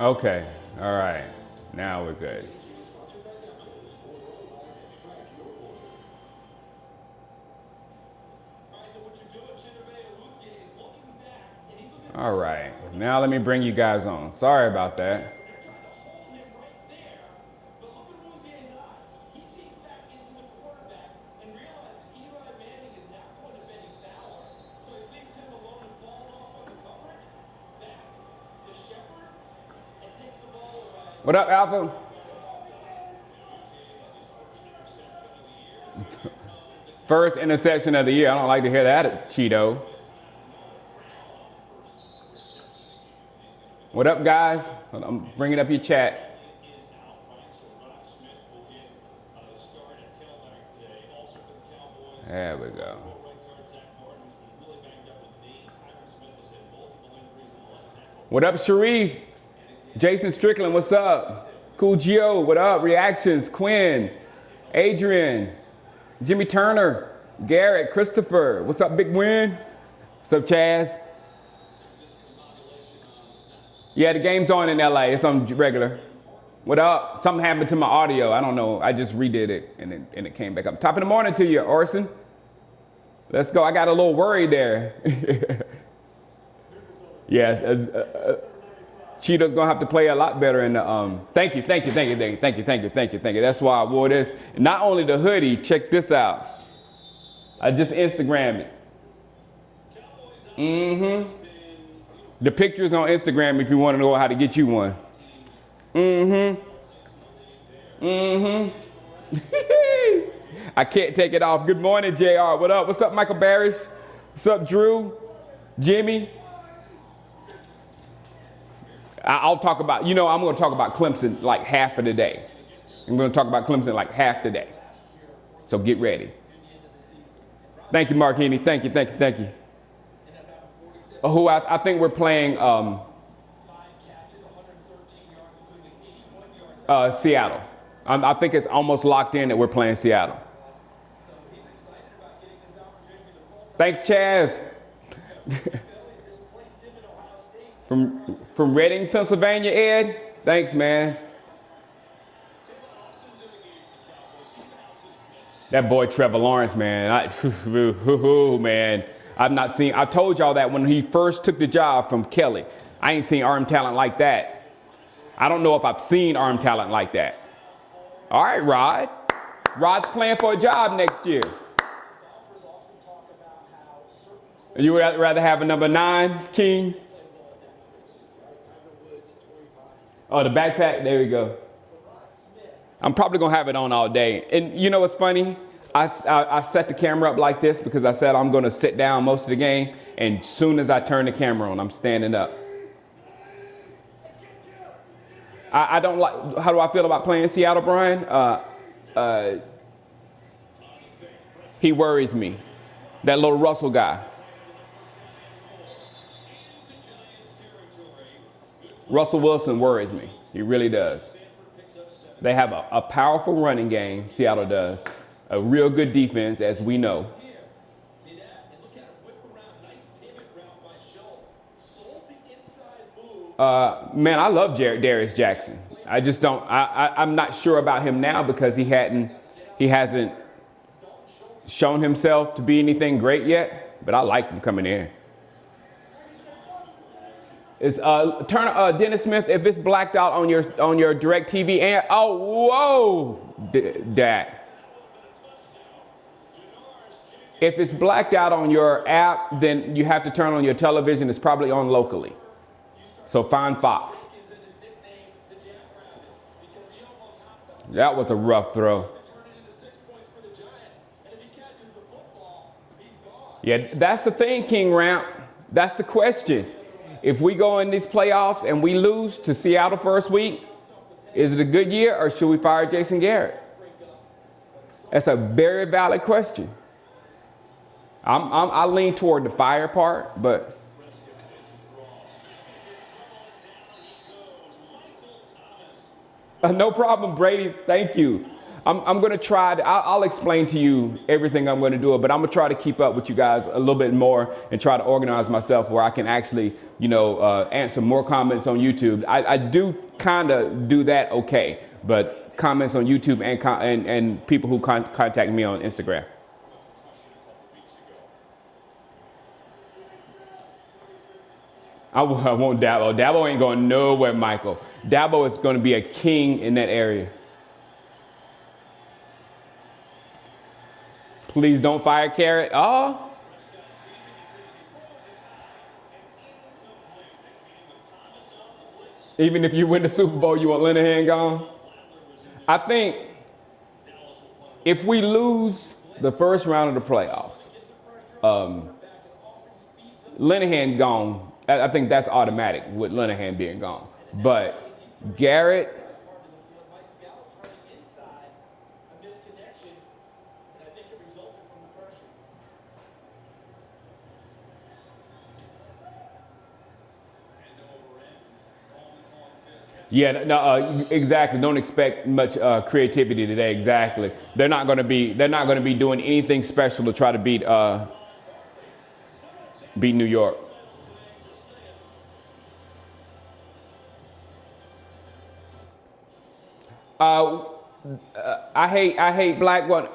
Okay. All right. Now we're good. All right. Now let me bring you guys on. Sorry about that. What up, Alpha? First interception of the year. I don't like to hear that, Cheeto. What up, guys? I'm bringing up your chat. There we go. What up, Sharif? Jason Strickland, what's up? Cool Gio, what up? Reactions, Quinn, Adrian, Jimmy Turner, Garrett, Christopher, what's up, Big Win? What's up, Chaz? Yeah, the game's on in LA. It's on regular. What up? Something happened to my audio. I don't know. I just redid it and it came back up. Top of the morning to you, Orson. Let's go. I got a little worried there. Yes. Cheeto's gonna have to play a lot better in the thank you. That's why I wore this. Not only the hoodie, check this out. I just Instagrammed it. The picture's on Instagram if you want to know how to get you one. I can't take it off. Good morning, JR. What up? What's up, Michael Barrish? What's up, Drew? Jimmy? I'll talk about, I'm going to talk about Clemson like half of the day. I'm going to talk about Clemson like half the day. So get ready. Thank you, Mark Heaney. Thank you. Who I think we're playing Seattle. I think it's almost locked in that we're playing Seattle. Thanks, Chaz. From Reading, Pennsylvania, Ed. Thanks, man. That boy Trevor Lawrence, man. Man. I told y'all that when he first took the job from Kelly. I ain't seen arm talent like that. I don't know if I've seen arm talent like that. All right, Rod. Rod's playing for a job next year. You would rather have a number 9, King? Oh, the backpack? There we go. I'm probably going to have it on all day. And you know what's funny? I set the camera up like this because I said I'm going to sit down most of the game. And as soon as I turn the camera on, I'm standing up. I don't like, how do I feel about playing Seattle, Brian? He worries me. That little Russell guy. Russell Wilson worries me. He really does. They have a powerful running game, Seattle does. A real good defense, as we know. Man, I love Darius Jackson. I just don't. I'm not sure about him now because he hasn't shown himself to be anything great yet. But I like him coming in. Is Dennis Smith, if it's blacked out on your direct TV and Dak. If it's blacked out on your app, then you have to turn on your television. It's probably on locally. So find Fox. That was a rough throw. Yeah, that's the thing, King Ramp. That's the question. If we go in these playoffs and we lose to Seattle first week, is it a good year or should we fire Jason Garrett? That's a very valid question. I lean toward the fire part, but no problem, Brady. Thank you. I'm going to try to, I'll explain to you everything I'm going to do, but I'm going to try to keep up with you guys a little bit more and try to organize myself where I can actually, answer more comments on YouTube. I do kind of do that okay, but comments on YouTube and people who contact me on Instagram. I want Dabo. Dabo ain't going nowhere, Michael. Dabo is going to be a king in that area. Please don't fire Carrot. Oh. Even if you win the Super Bowl, you want Linehan gone? I think if we lose the first round of the playoffs, Linehan gone. I think that's automatic with Linehan being gone. But Garrett, yeah, no, exactly. Don't expect much creativity today. Exactly. They're not going to be doing anything special to try to beat New York. I hate black one.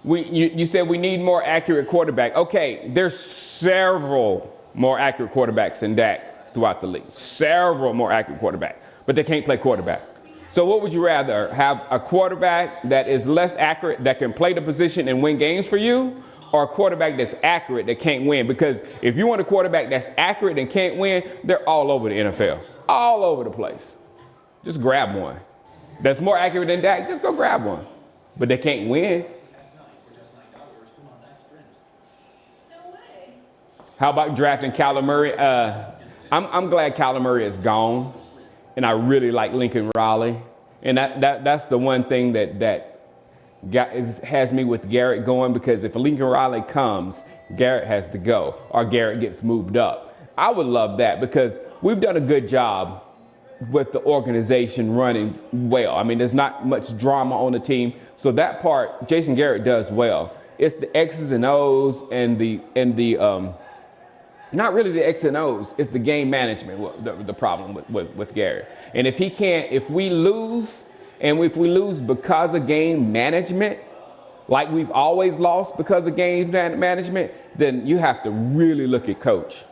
You said we need more accurate quarterback. Okay, there's several more accurate quarterbacks than Dak throughout the league. Several more accurate quarterbacks, but they can't play quarterback. So what would you rather have, a quarterback that is less accurate that can play the position and win games for you, or a quarterback that's accurate that can't win? Because if you want a quarterback that's accurate and can't win, they're all over the NFL, all over the place. Just grab one. That's more accurate than Dak, just go grab one. But they can't win. How about drafting Kyler Murray? I'm glad Kyler Murray is gone, and I really like Lincoln Riley. And that's the one thing that has me with Garrett going, because if Lincoln Riley comes, Garrett has to go, or Garrett gets moved up. I would love that, because we've done a good job with the organization running well. I mean, there's not much drama on the team. So that part, Jason Garrett does well. It's the X's and O's and the not really the X and O's, it's the game management, the problem with Garrett. And if we lose because of game management, like we've always lost because of game management, then you have to really look at coach.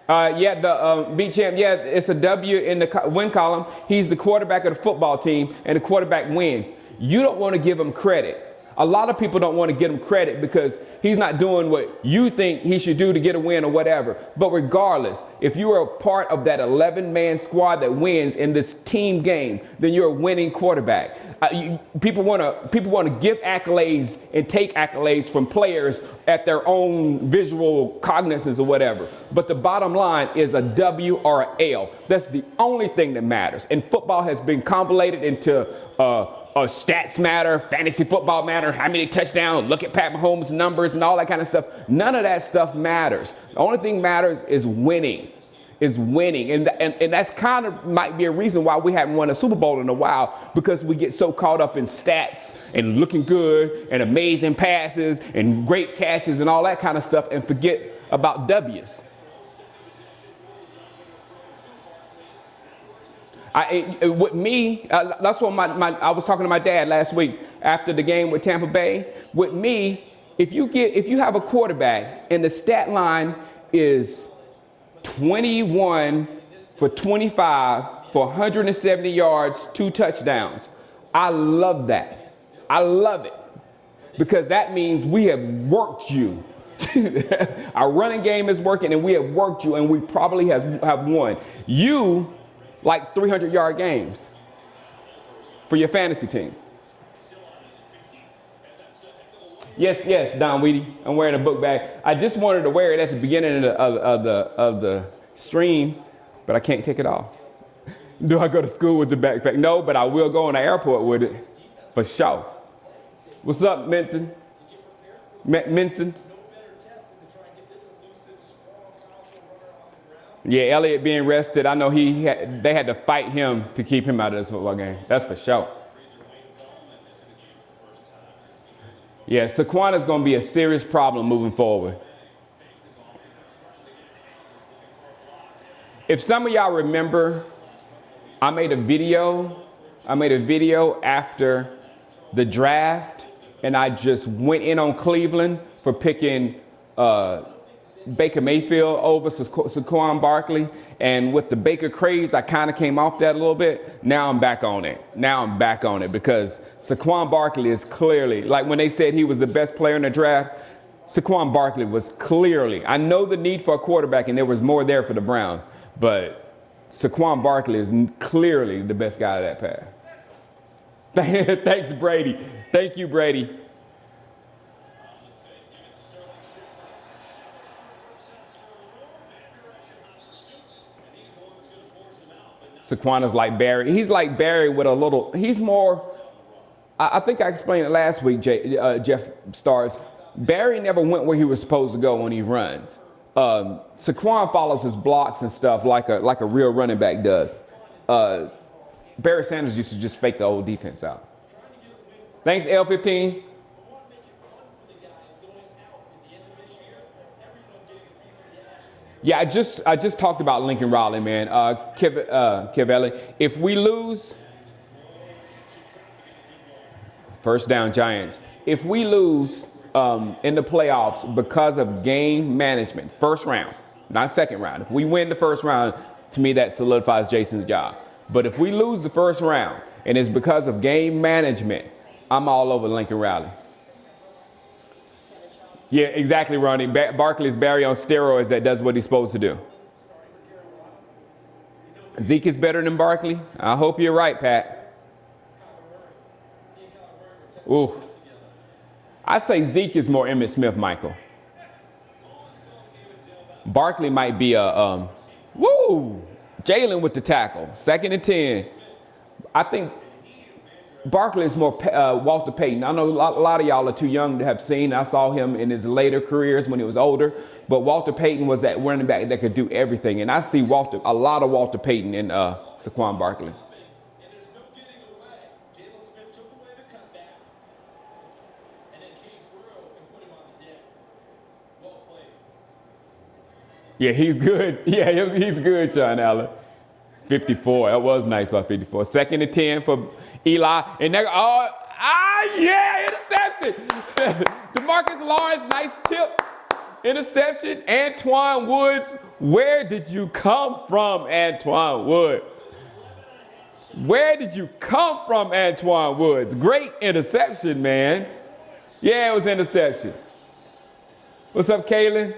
The beat champ, it's a W in the win column. He's the quarterback of the football team, and the quarterback win. You don't want to give him credit. A lot of people don't want to give him credit because he's not doing what you think he should do to get a win or whatever. But regardless, if you are a part of that 11-man squad that wins in this team game, then you're a winning quarterback. People want to give accolades and take accolades from players at their own visual cognizance or whatever. But the bottom line is a W or an L. That's the only thing that matters. And football has been convoluted into stats matter, fantasy football matter, how many touchdowns, look at Pat Mahomes' numbers and all that kind of stuff. None of that stuff matters. The only thing matters is winning. And that's kind of might be a reason why we haven't won a Super Bowl in a while, because we get so caught up in stats and looking good and amazing passes and great catches and all that kind of stuff, and forget about W's. With me, that's what I was talking to my dad last week after the game with Tampa Bay. With me, if you have a quarterback and the stat line is 21 for 25 for 170 yards, 2 touchdowns, I love that. I love it, because that means we have worked you. Our running game is working, and we have worked you, and we probably have won. You like 300-yard games for your fantasy team. Yes, Don Weedy. I'm wearing a book bag. I just wanted to wear it at the beginning of the stream, but I can't take it off. Do I go to school with the backpack? No, but I will go in the airport with it, for sure. What's up, Minson? Minson? Yeah, Elliott being rested. I know they had to fight him to keep him out of this football game. That's for sure. Yeah, Saquon is going to be a serious problem moving forward. If some of y'all remember, I made a video after the draft, and I just went in on Cleveland for picking Baker Mayfield over Saquon Barkley. And with the Baker craze, I kind of came off that a little bit. Now I'm back on it. Because Saquon Barkley is clearly, like when they said he was the best player in the draft, Saquon Barkley was clearly, I know the need for a quarterback, and there was more there for the Browns, but Saquon Barkley is clearly the best guy of that path. Thanks, Brady. Thank you, Brady. Saquon is like Barry. He's like Barry with a little, he's more, I think I explained it last week, Jeff Stars. Barry never went where he was supposed to go when he runs. Saquon follows his blocks and stuff like a real running back does. Barry Sanders used to just fake the old defense out. Thanks, L15. Yeah, I just talked about Lincoln Riley, man. Kev, if we lose, first down Giants. If we lose in the playoffs because of game management, first round, not second round. If we win the first round, to me that solidifies Jason's job. But if we lose the first round and it's because of game management, I'm all over Lincoln Riley. Yeah, exactly, Ronnie. Barkley's Barry on steroids that does what he's supposed to do. Zeke is better than Barkley? I hope you're right, Pat. Ooh. I say Zeke is more Emmitt Smith, Michael. Barkley might be a, Jalen with the tackle. 2nd and 10. I think Barkley is more Walter Payton. I know a lot of y'all are too young to have seen. I saw him in his later careers when he was older. But Walter Payton was that running back that could do everything. And I see a lot of Walter Payton in Saquon Barkley. Yeah, he's good. Yeah, he's good, Sean Allen. 54. That was nice by 54. 2nd and 10 for Eli. And they're, interception. DeMarcus Lawrence, nice tip. Interception. Antoine Woods. Where did you come from, Antoine Woods? Where did you come from, Antoine Woods? Great interception, man. Yeah, it was interception. What's up, Kaylin?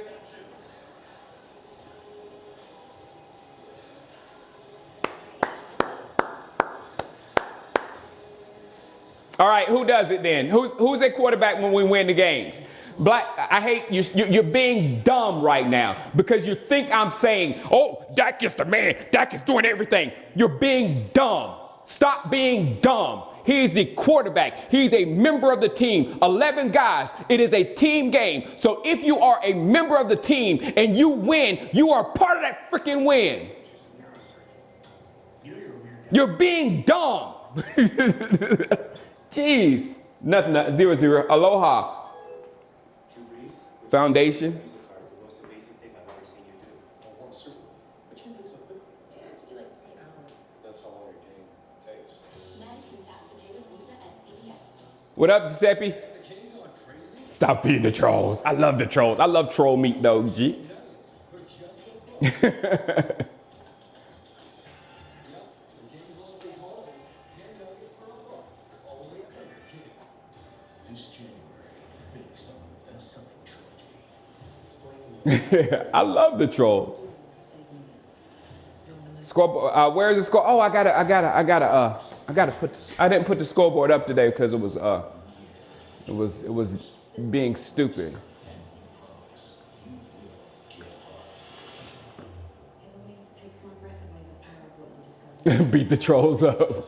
All right, who does it then? Who's a quarterback when we win the games? Black, I hate you. You're being dumb right now because you think I'm saying, oh, Dak is the man. Dak is doing everything. You're being dumb. Stop being dumb. He's the quarterback. He's a member of the team. 11 guys. It is a team game. So if you are a member of the team and you win, you are part of that freaking win. You're being dumb. Jeez. Nothing. 0-0. Aloha. Foundation. What up, Giuseppe? Stop being the trolls. I love the trolls. I love troll meat, though, G. I love the trolls. Scoreboard. Where's the score? Oh, I gotta put. I didn't put the scoreboard up today because it was being stupid. Beat the trolls up.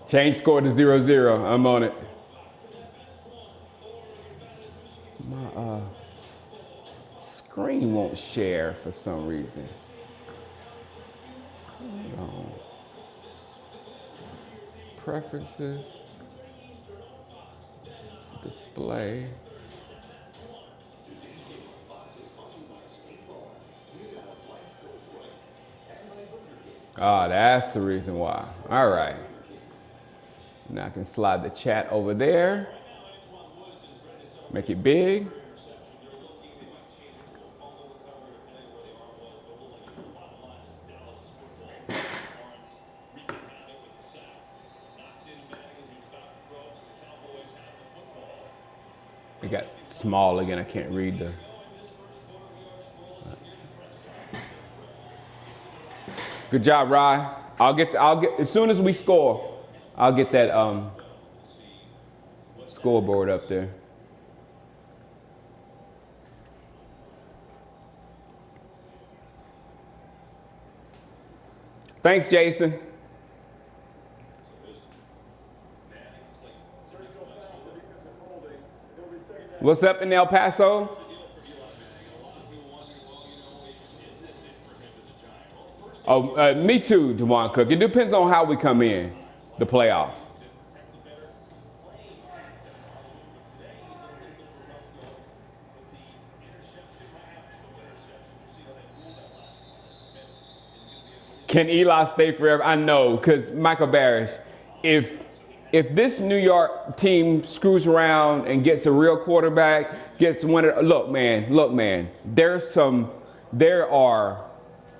Change score to 0-0. I'm on it. My screen won't share for some reason. Preferences. Display. Ah, that's the reason why. All right. Now I can slide the chat over there. Make it big. It got small again. I can't read the. Good job, Rye. I'll get as soon as we score, I'll get that scoreboard up there. Thanks, Jason. What's up in El Paso? Oh, me too, DeJuan Cook. It depends on how we come in the playoffs. Can Eli stay forever? I know, because Michael Barish, if this New York team screws around and gets a real quarterback, gets one of, look man, there are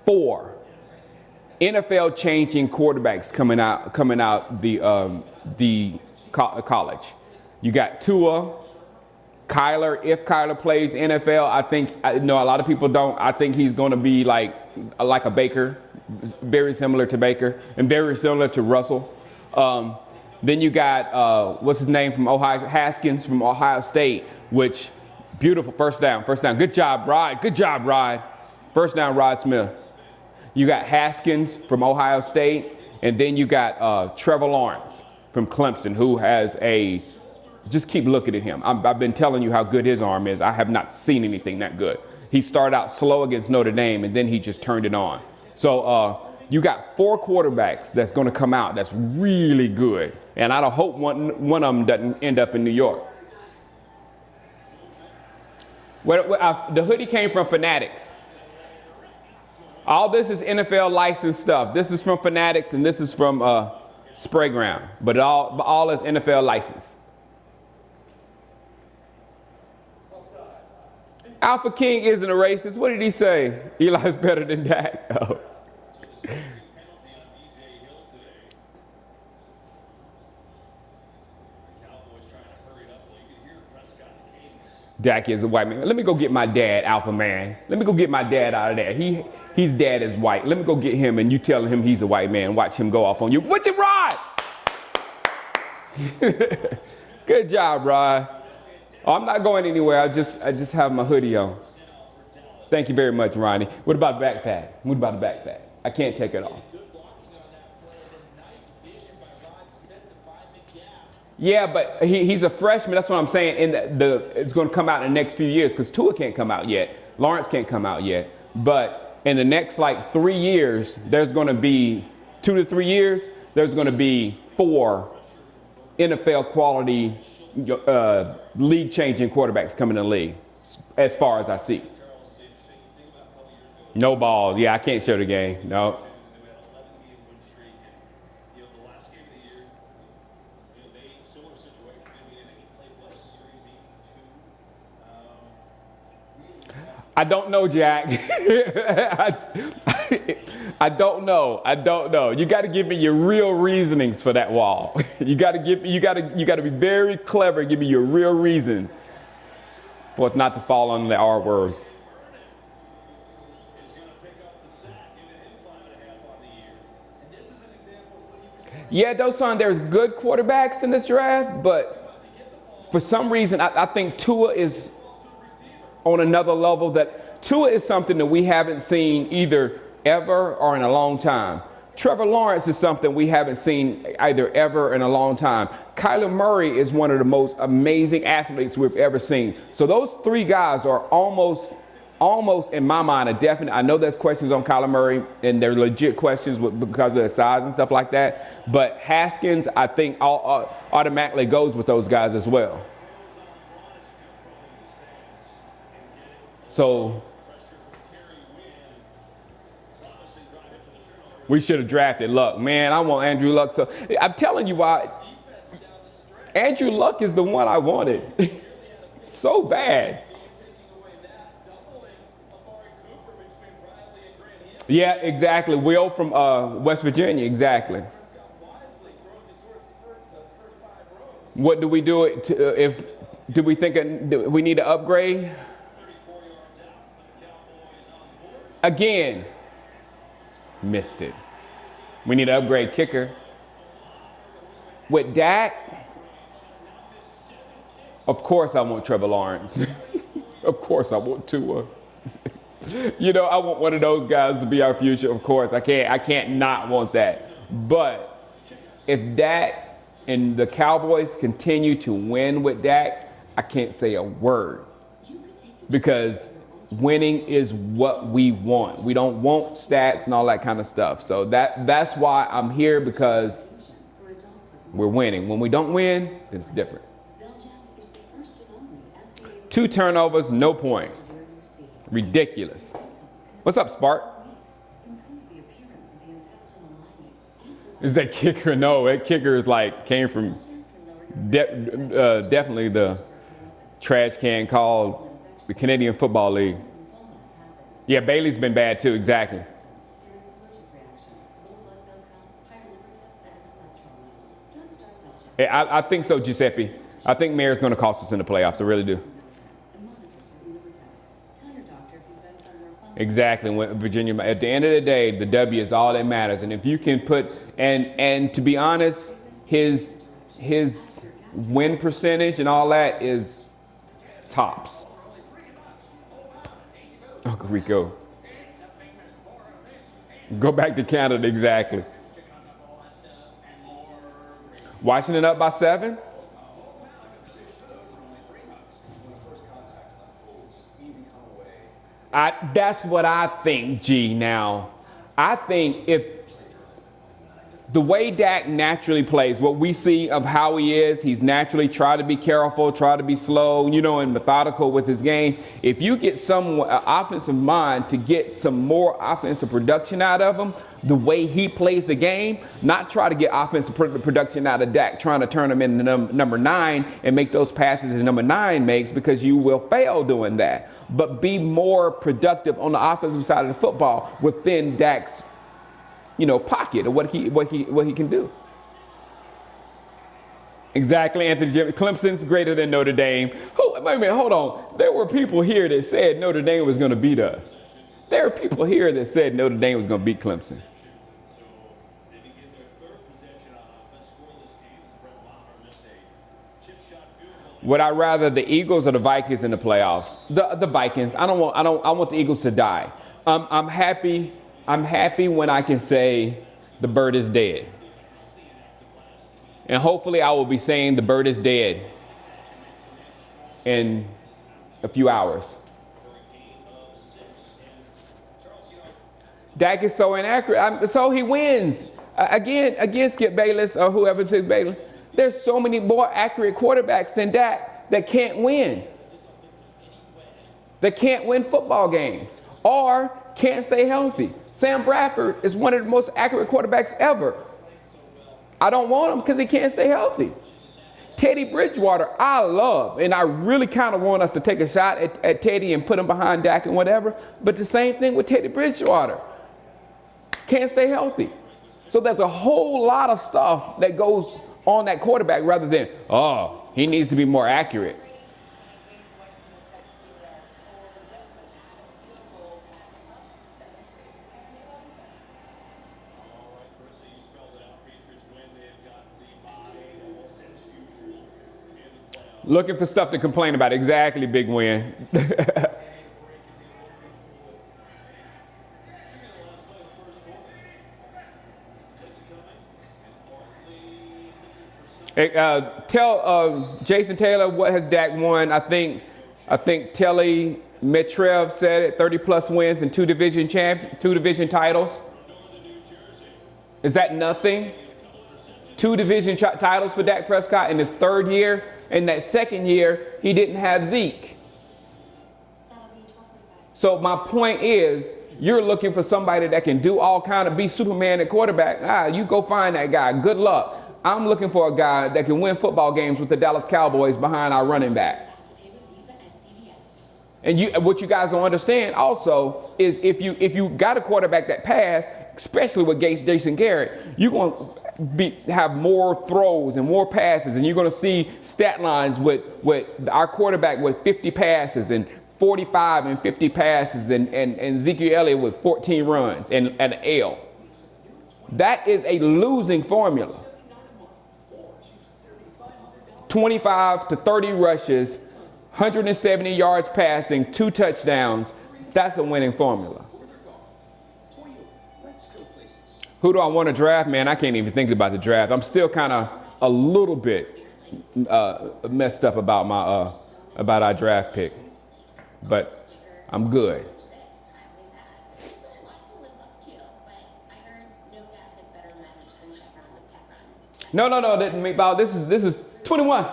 4 NFL changing quarterbacks coming out the college. You got Tua, Kyler. If Kyler plays NFL, I know a lot of people don't. I think he's going to be like a Baker, very similar to Baker and very similar to Russell. Then you got what's his name from Ohio, Haskins from Ohio State, which beautiful first down. Good job, Rod. First down, Rod Smith. You got Haskins from Ohio State, and then you got Trevor Lawrence from Clemson, who has just keep looking at him. I've been telling you how good his arm is. I have not seen anything that good. He started out slow against Notre Dame, and then he just turned it on. So you got 4 quarterbacks that's going to come out that's really good, and I don't hope one of them doesn't end up in New York. The hoodie came from Fanatics. All this is NFL licensed stuff. This is from Fanatics and this is from Sprayground, but all is NFL licensed. Alpha King isn't a racist. What did he say? Eli's better than Dak. Oh. Dak is a white man. Let me go get my dad, Alpha Man. Let me go get my dad out of there. His dad is white. Let me go get him and you tell him he's a white man. Watch him go off on you. What's it, Rod? Good job, Rod. Oh, I'm not going anywhere. I just have my hoodie on. Thank you very much, Ronnie. What about the backpack? I can't take it off. Yeah, but he's a freshman. That's what I'm saying. And it's going to come out in the next few years because Tua can't come out yet. Lawrence can't come out yet. But in the next 3 years, there's going to be 2 to 3 years. There's going to be 4 NFL quality league-changing quarterbacks coming in the league, as far as I see. No balls. Yeah, I can't show the game. No. I don't know, Jack. I don't know. You got to give me your real reasonings for that wall. You got to be very clever and give me your real reason for it not to fall under the R word. Yeah, Dosan, there's good quarterbacks in this draft, but for some reason, I think Tua is on another level. That Tua is something that we haven't seen either ever or in a long time. Trevor Lawrence is something we haven't seen either ever in a long time. Kyler Murray is one of the most amazing athletes we've ever seen. So those 3 guys are almost almost, in my mind, a definite. I know there's questions on Kyler Murray, and they're legit questions because of their size and stuff like that. But Haskins, I think, automatically goes with those guys as well. So we should have drafted Luck. Man, I want Andrew Luck. So I'm telling you why. Andrew Luck is the one I wanted. So bad. Yeah, exactly. Will from West Virginia, exactly. What do we do do we think we need to upgrade? Again, missed it. We need to upgrade kicker. With Dak, of course I want Trevor Lawrence. Of course I want Tua. You know, I want one of those guys to be our future. Of course, I can't not want that. But if Dak and the Cowboys continue to win with Dak, I can't say a word, because winning is what we want. We don't want stats and all that kind of stuff. So that's why I'm here, because we're winning. When we don't win, it's different. 2 turnovers, no points. Ridiculous. What's up, Spark? Is that kicker? No, that kicker is came from definitely the trash can called the Canadian Football League. Yeah, Bailey's been bad too, exactly. I think so, Giuseppe. I think Mayer's going to cost us in the playoffs. I really do. Exactly. When Virginia, at the end of the day, the W is all that matters. And if you can put, and to be honest, his win percentage and all that is tops. Uncle Rico. Go back to Canada, exactly. Washington up by 7? That's what I think, G. Now, I think if the way Dak naturally plays, what we see of how he is, he's naturally try to be careful, try to be slow, and methodical with his game. If you get some offensive mind to get some more offensive production out of him, the way he plays the game, not try to get offensive production out of Dak, trying to turn him into number 9 and make those passes that number 9 makes, because you will fail doing that. But be more productive on the offensive side of the football within Dak's pocket of what he can do. Exactly, Anthony Jim. Clemson's greater than Notre Dame. Wait a minute, hold on. There were people here that said Notre Dame was going to beat us. There are people here that said Notre Dame was going to beat Clemson. Would I rather the Eagles or the Vikings in the playoffs? The Vikings. I want the Eagles to die. I'm happy when I can say the bird is dead. And hopefully I will be saying the bird is dead in a few hours. Dak is so inaccurate. So he wins. Again, Skip Bayless or whoever took Bayless. There's so many more accurate quarterbacks than Dak that can't win. That can't win football games or can't stay healthy. Sam Bradford is one of the most accurate quarterbacks ever. I don't want him because he can't stay healthy. Teddy Bridgewater, I love, and I really kind of want us to take a shot at Teddy and put him behind Dak and whatever, but the same thing with Teddy Bridgewater. Can't stay healthy. So there's a whole lot of stuff that goes on that quarterback rather than, he needs to be more accurate. Looking for stuff to complain about. Exactly, big win. Hey, tell Jason Taylor what has Dak won. I think Telly Metrev said it, 30 plus wins and two division titles. Is that nothing? Two division titles for Dak Prescott in his third year. In that second year, he didn't have Zeke. So my point is, you're looking for somebody that can do all kind of be Superman at quarterback. You go find that guy. Good luck. I'm looking for a guy that can win football games with the Dallas Cowboys behind our running back. And what you guys don't understand also is if you got a quarterback that pass, especially with Jason Garrett, you're going to have more throws and more passes, and you're going to see stat lines with our quarterback with 50 passes and 45 and 50 passes and Ezekiel Elliott with 14 runs and an L. That is a losing formula. 25 to 30 rushes, 170 yards passing, 2 touchdowns. That's a winning formula. Who do I want to draft? Man, I can't even think about the draft. I'm still kind of a little bit messed up about my about our draft pick, but I'm good. No. This is 21.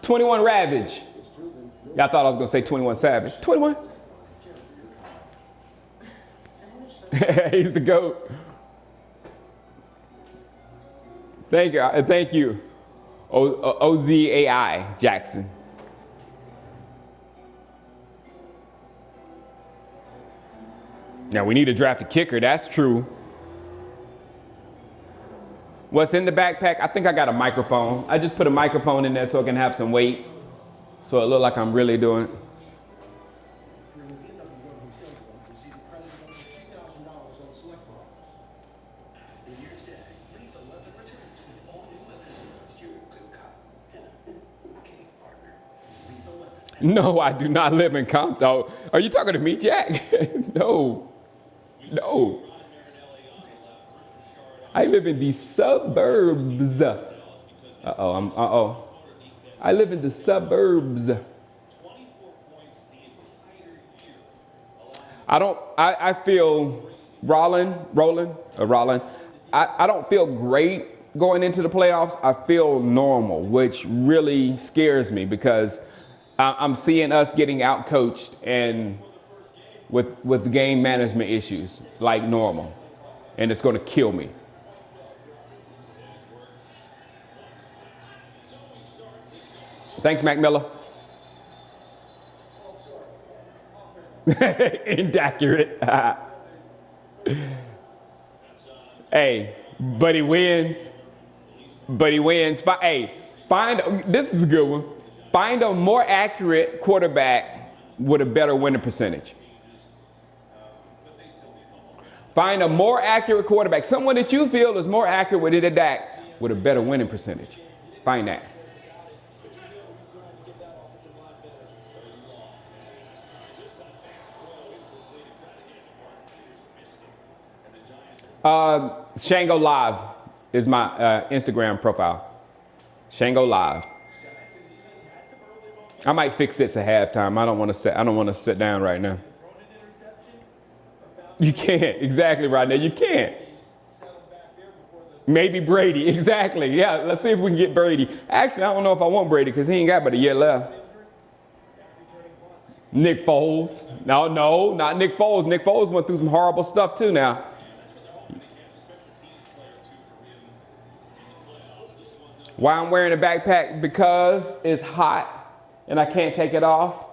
21 Ravage. Y'all thought I was going to say 21 Savage. 21. He's the GOAT. Thank you. OZAI Jackson. Now we need to draft a kicker. That's true. What's in the backpack? I think I got a microphone. I just put a microphone in there so it can have some weight. So it look like I'm really doing it. No, I do not live in Compton. Are you talking to me, Jack? No. I live in the suburbs. I live in the suburbs. I feel Rollin. I don't feel great going into the playoffs. I feel normal, which really scares me because I'm seeing us getting outcoached and with game management issues like normal, and it's going to kill me. Thanks, Mac Miller. Inaccurate. Hey, but he wins. This is a good one. Find a more accurate quarterback with a better winning percentage. Find a more accurate quarterback, someone that you feel is more accurate than Dak with a better winning percentage. Find that. Shango Live is my Instagram profile. Shango Live. I might fix this at halftime. I don't want to sit down right now. You can't. Exactly right now. You can't. Maybe Brady. Exactly. Yeah, let's see if we can get Brady. Actually, I don't know if I want Brady because he ain't got but a year left. Nick Foles. No, not Nick Foles. Nick Foles went through some horrible stuff too now. Why I'm wearing a backpack? Because it's hot and I can't take it off.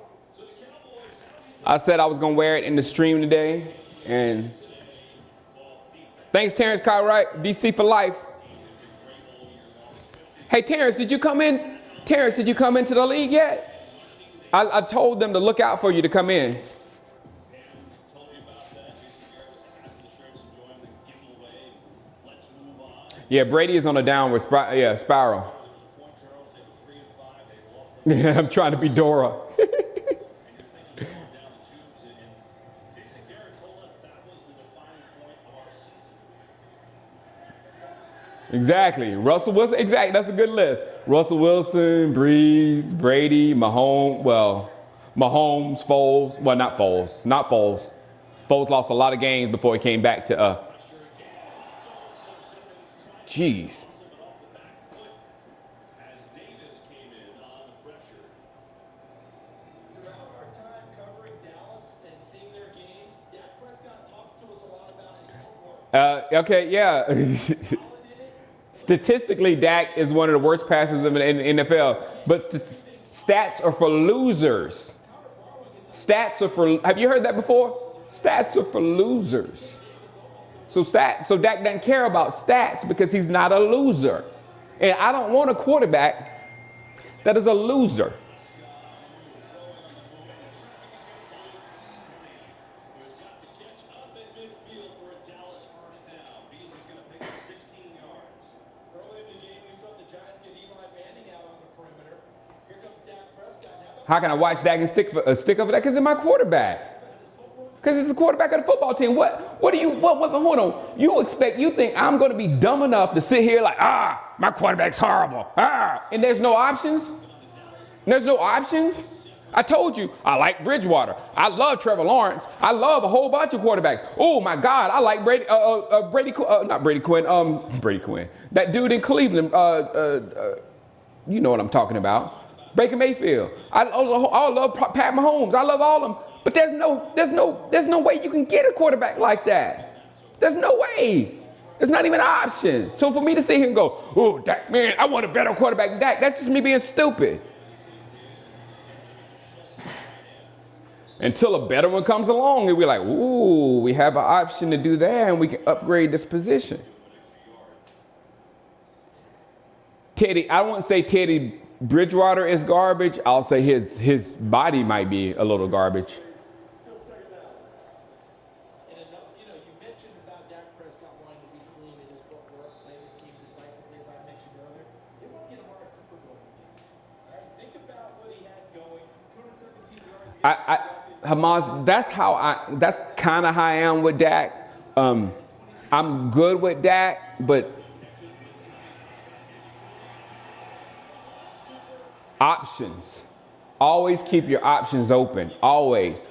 I said I was going to wear it in the stream today. And thanks, Terrence Cartwright, DC for life. Hey, Terrence, did you come in? Terrence, did you come into the league yet? I told them to look out for you to come in. Yeah, Brady is on a downward spiral. Yeah, I'm trying to be Dora. Exactly. Russell Wilson. Exactly. That's a good list. Russell Wilson, Breeze, Brady, Mahomes. Well, Mahomes, Foles, well, not Foles, not Foles. Foles lost a lot of games before he came back to, jeez. Okay, yeah. Statistically, Dak is one of the worst passers in the NFL, but stats are for losers. Stats are for, have you heard that before? Stats are for losers. So Dak doesn't care about stats because he's not a loser. And I don't want a quarterback that is a loser. How can I watch Dak and stick up for that? Because it's my quarterback. Because it's the quarterback of the football team. What hold on. You think I'm going to be dumb enough to sit here like, my quarterback's horrible. And there's no options? There's no options? I told you, I like Bridgewater. I love Trevor Lawrence. I love a whole bunch of quarterbacks. Oh my God, I like Brady Quinn. That dude in Cleveland, you know what I'm talking about. Baker Mayfield. I love Pat Mahomes. I love all of them. But there's no way you can get a quarterback like that. There's no way. It's not even an option. So for me to sit here and go, oh, Dak, man, I want a better quarterback than Dak, that's just me being stupid. Until a better one comes along and we're like, ooh, we have an option to do that and we can upgrade this position. I won't say Teddy Bridgewater is garbage. I'll say his body might be a little garbage. Still second down. And you mentioned about Dak Prescott wanting to be clean in his footwork, play this game decisively, as I mentioned earlier. It won't get Amari Cooper going again. All right, think about what he had going. 217 yards. Hamas, that's kind of how I am with Dak. I'm good with Dak, but options. Always keep your options open. Always.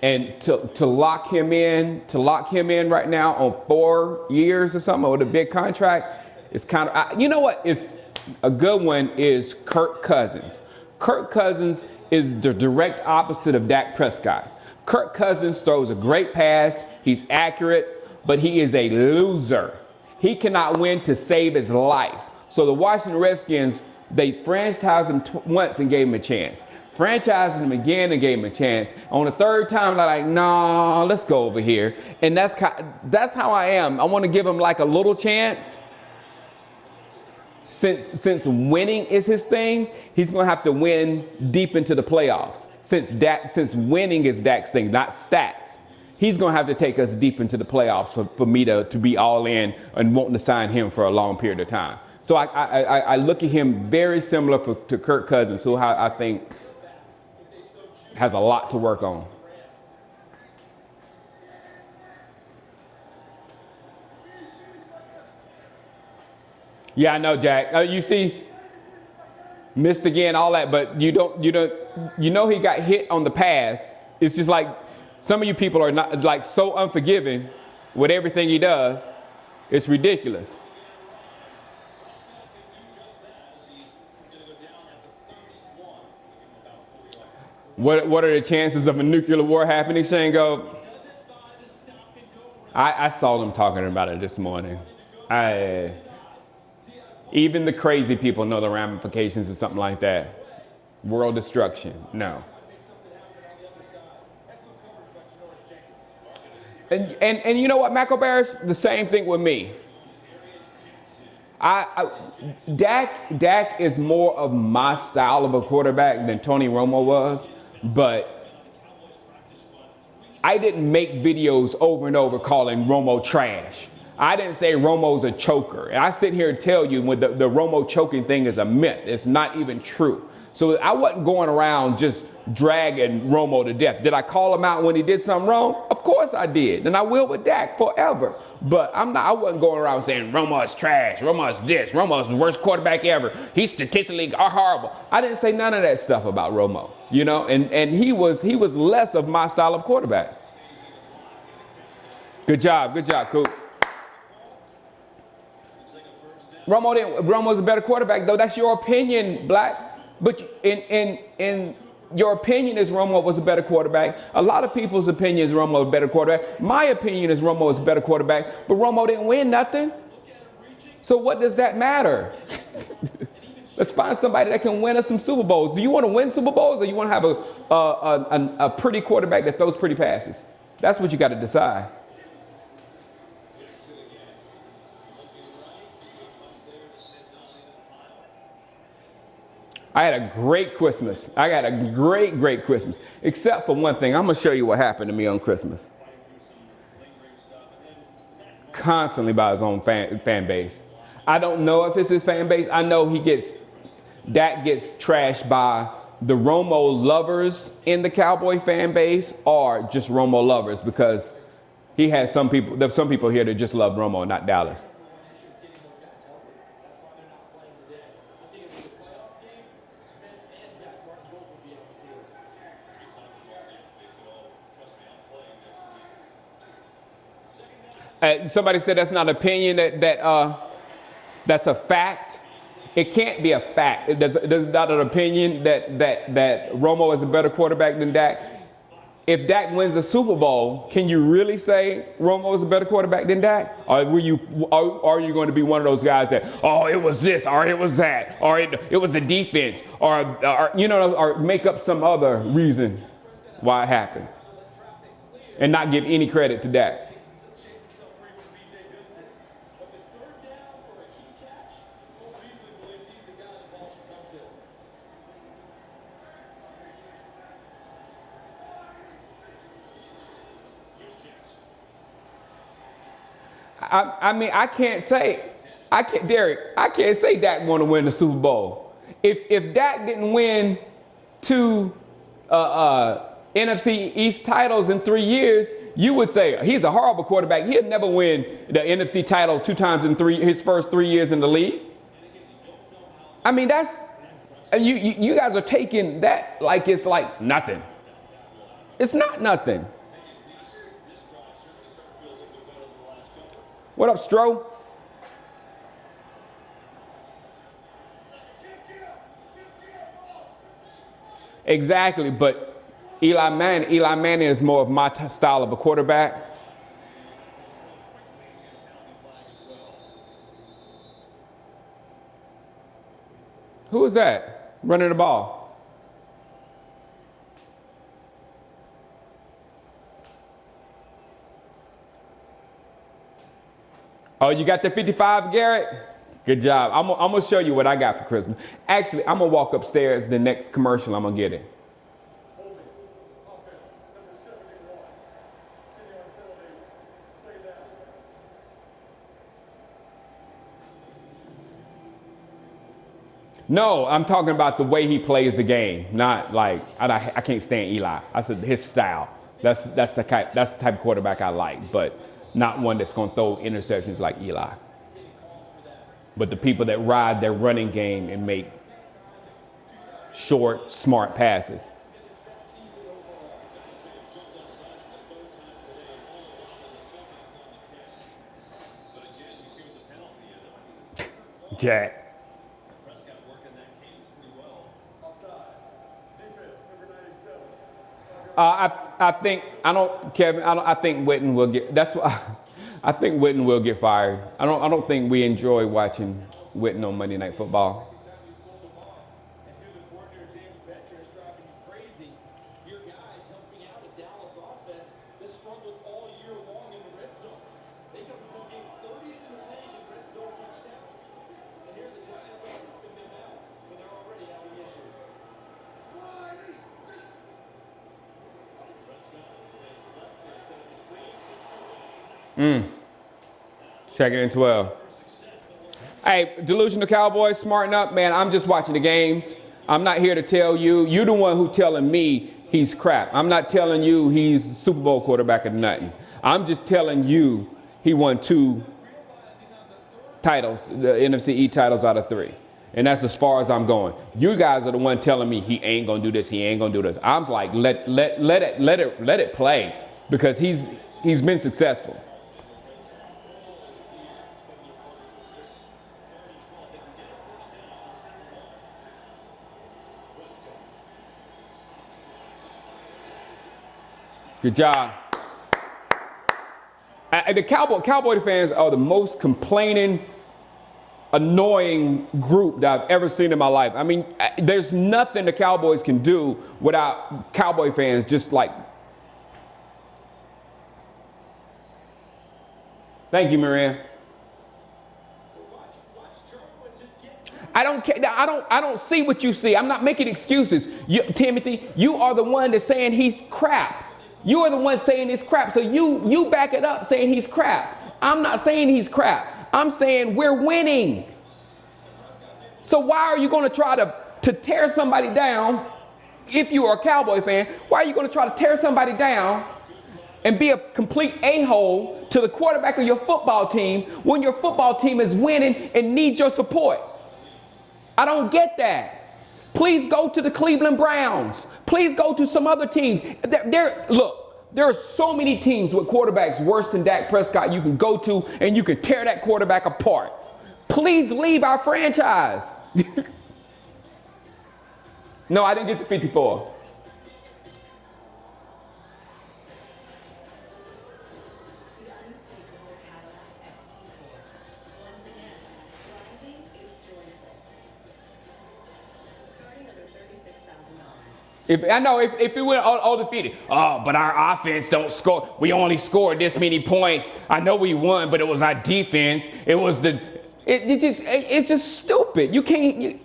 And to lock him in right now on 4 years or something with a big contract, it's kind of, you know what? It's a good one is Kirk Cousins. Kirk Cousins is the direct opposite of Dak Prescott. Kirk Cousins throws a great pass. He's accurate, but he is a loser. He cannot win to save his life. So the Washington Redskins, they franchised him once and gave him a chance. Franchised him again and gave him a chance. On the third time, they're like, nah, let's go over here. And that's how I am. I want to give him like a little chance. Since winning is his thing, he's going to have to win deep into the playoffs. Since winning is Dak's thing, not stats. He's going to have to take us deep into the playoffs for me to be all in and wanting to sign him for a long period of time. So I look at him very similar to Kirk Cousins, who I think has a lot to work on. Yeah, I know, Jack. You see, missed again, all that, but you know he got hit on the pass. It's just like some of you people are not like so unforgiving with everything he does. It's ridiculous. What are the chances of a nuclear war happening, Shango? I saw them talking about it this morning. Even the crazy people know the ramifications of something like that. World destruction, no. And you know what, Mackelbear's the same thing with me. Dak is more of my style of a quarterback than Tony Romo was, but I didn't make videos over and over calling Romo trash. I didn't say Romo's a choker. And I sit here and tell you when the Romo choking thing is a myth. It's not even true. So I wasn't going around just dragging Romo to death. Did I call him out when he did something wrong? Of course I did. And I will with Dak forever. But I wasn't going around saying Romo is trash, Romo is this, Romo is the worst quarterback ever. He's statistically horrible. I didn't say none of that stuff about Romo, you know, and he was less of my style of quarterback. Good job, Coop. Romo's a better quarterback, though. That's your opinion, Black. But in your opinion is Romo was a better quarterback. A lot of people's opinion is Romo was a better quarterback. My opinion is Romo was a better quarterback, but Romo didn't win nothing. So what does that matter? Let's find somebody that can win us some Super Bowls. Do you want to win Super Bowls, or you want to have a pretty quarterback that throws pretty passes? That's what you got to decide. I had a great Christmas. I got a great Christmas. Except for one thing. I'm going to show you what happened to me on Christmas. Constantly by his own fan base. I don't know if it's his fan base. I know Dak gets trashed by the Romo lovers in the Cowboy fan base, or just Romo lovers, because he has there's some people here that just love Romo, not Dallas. Somebody said that's not an opinion, that's a fact. It can't be a fact. There's not an opinion that Romo is a better quarterback than Dak. If Dak wins the Super Bowl, can you really say Romo is a better quarterback than Dak? Or are you going to be one of those guys that, oh, it was this, or it was that, or it was the defense, or make up some other reason why it happened, and not give any credit to Dak? I mean, Derek, I can't say Dak want to win the Super Bowl. If Dak didn't win 2 NFC East titles in 3 years, you would say he's a horrible quarterback. He'll never win the NFC title 2 times in his first 3 years in the league. I mean, that's you guys are taking that like it's like nothing. It's not nothing. What up, Stro? Exactly, but Eli Manning is more of my style of a quarterback. Who is that running the ball? Oh, you got the 55, Garrett? Good job. I'm going to show you what I got for Christmas. Actually, I'm going to walk upstairs. The next commercial, I'm going to get it. Holding. Offense, number 71. Continue on penalty. Second down. No, I'm talking about the way he plays the game. Not like, I can't stand Eli. I said his style. That's the type of quarterback I like, but not one that's going to throw interceptions like Eli. But the people that ride their running game and make short, smart passes. Jack. I think Witten will get. That's why I think Witten will get fired. I don't think we enjoy watching Witten on Monday Night Football. Second and 12. Hey, delusional Cowboys, smarten up, man. I'm just watching the games. I'm not here to tell you. You're the one who telling me he's crap. I'm not telling you he's Super Bowl quarterback or nothing. I'm just telling you he won 2 titles, the NFC East titles out of 3. And that's as far as I'm going. You guys are the one telling me he ain't gonna do this, he ain't gonna do this. I'm like, let it play, because he's been successful. Good job. The Cowboy fans are the most complaining, annoying group that I've ever seen in my life. I mean, there's nothing the Cowboys can do without Cowboy fans just like. Thank you, Maria. I don't care. I don't see what you see. I'm not making excuses. Timothy, you are the one that's saying he's crap. You are the one saying he's crap. So you back it up saying he's crap. I'm not saying he's crap. I'm saying we're winning. So why are you going to try to tear somebody down? If you are a Cowboy fan, why are you going to try to tear somebody down and be a complete a-hole to the quarterback of your football team when your football team is winning and needs your support? I don't get that. Please go to the Cleveland Browns. Please go to some other teams. Look, there are so many teams with quarterbacks worse than Dak Prescott you can go to, and you can tear that quarterback apart. Please leave our franchise. No, I didn't get the 54. If it went all defeated. Oh, but our offense don't score. We only scored this many points. I know we won, but it was our defense. It was it's just stupid. You can't.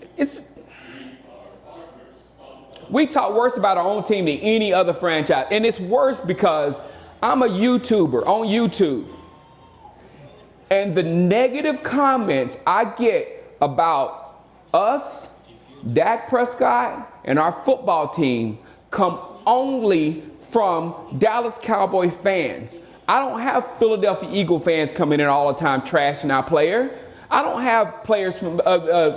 We talk worse about our own team than any other franchise, and it's worse because I'm a YouTuber on YouTube, and the negative comments I get about us, Dak Prescott, and our football team come only from Dallas Cowboy fans. I don't have Philadelphia Eagle fans coming in all the time trashing our player. I don't have players from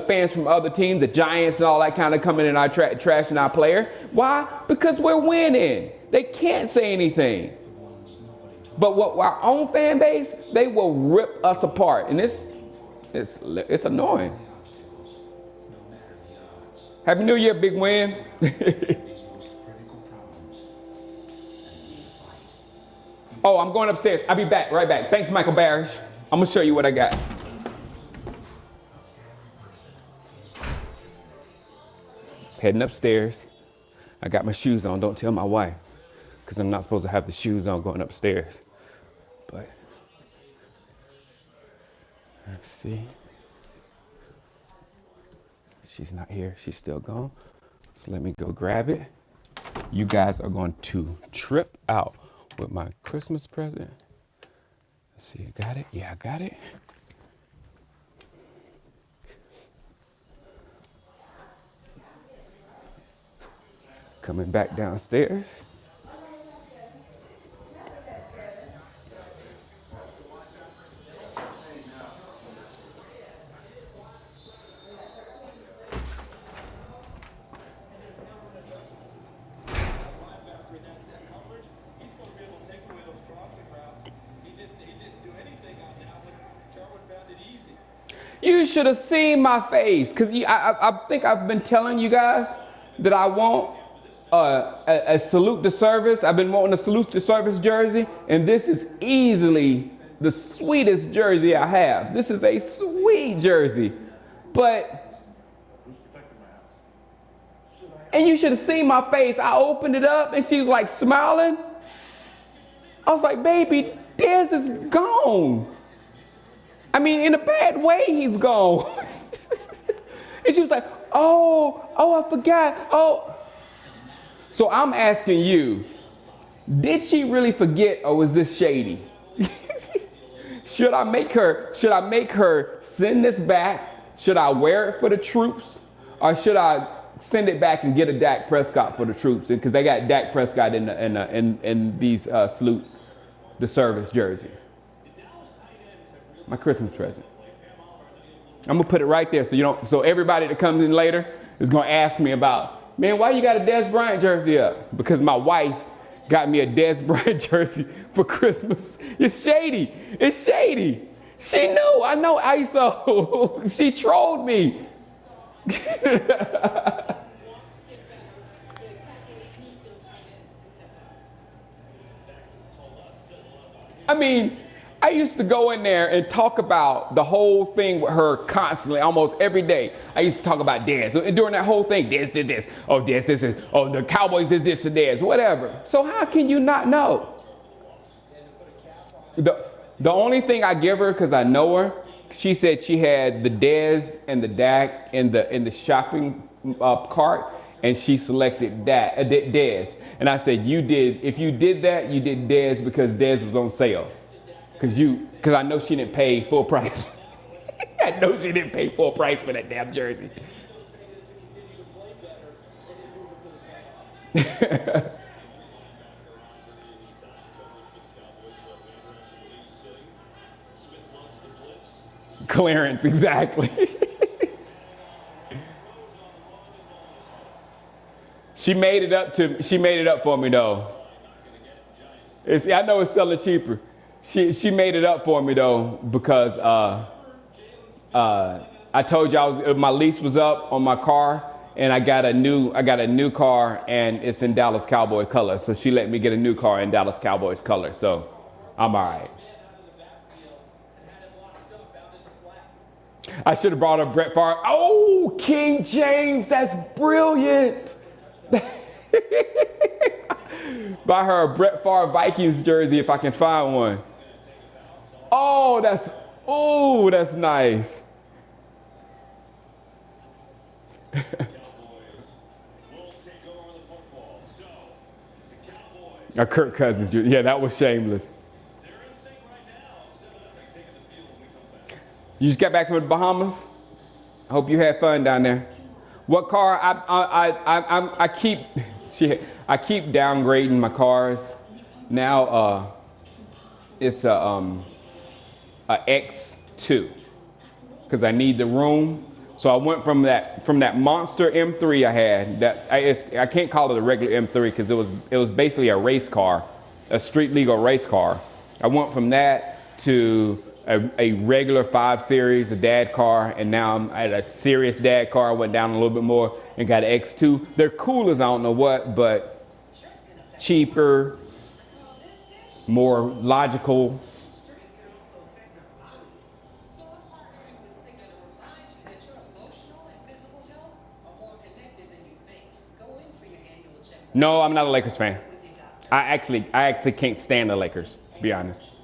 fans from other teams, the Giants and all that kind of coming in our trashing our player. Why? Because we're winning. They can't say anything. But our own fan base, they will rip us apart, and it's annoying. Happy New Year, big win. Oh, I'm going upstairs. I'll be back, right back. Thanks, Michael Barish. I'm going to show you what I got. Heading upstairs. I got my shoes on. Don't tell my wife, because I'm not supposed to have the shoes on going upstairs. But let's see. She's not here. She's still gone. So let me go grab it. You guys are going to trip out with my Christmas present. Let's see, you got it? Yeah, I got it. Coming back downstairs. You should have seen my face, because I think I've been telling you guys that I want a salute to service. I've been wanting a salute to service jersey, and this is easily the sweetest jersey I have. This is a sweet jersey, and you should have seen my face. I opened it up, and she was like smiling. I was like, baby, Dez is gone. I mean, in a bad way, he's gone. And she was like, oh, I forgot. Oh. So I'm asking you, did she really forget, or was this shady? Should I make her send this back? Should I wear it for the troops? Or should I send it back and get a Dak Prescott for the troops, because they got Dak Prescott in these salute the service jerseys. My Christmas present. I'm gonna put it right there so everybody that comes in later is gonna ask me about, man, why you got a Dez Bryant jersey up? Because my wife got me a Dez Bryant jersey for Christmas. It's shady. It's shady. She knew. I know ISO. She trolled me. I mean, I used to go in there and talk about the whole thing with her constantly, almost every day. I used to talk about Dez. So during that whole thing, Dez did this. Oh, Dez, this is. Oh, the Cowboys is this to Dez, whatever. So how can you not know? The only thing I give her, because I know her, she said she had the Dez and the Dak in the shopping cart, and she selected Dez. And I said, if you did that, you did Dez because Dez was on sale. Because I know she didn't pay full price. I know she didn't pay full price for that damn jersey. Clearance, exactly. She made it up for me though. I know it's selling cheaper. She made it up for me though, because I told you my lease was up on my car, and I got a new car, and it's in Dallas Cowboy color. So she let me get a new car in Dallas Cowboys color. So I'm all right. I should have brought up Brett Favre. Oh, King James, that's brilliant. Buy her a Brett Favre Vikings jersey if I can find one. Oh, that's nice. A Kirk Cousins jersey. Yeah, that was shameless. You just got back from the Bahamas? I hope you had fun down there. What car? I keep downgrading my cars. Now it's a X2 because I need the room. So I went from that monster M3 I had. I can't call it a regular M3 because it was basically a race car, a street legal race car. I went from that to a regular 5 Series, a dad car, and now I'm at a serious dad car. I went down a little bit more and got an X2. They're cool as I don't know what, but cheaper, more logical. No, I'm not a Lakers fan. I actually can't stand the Lakers, to be honest.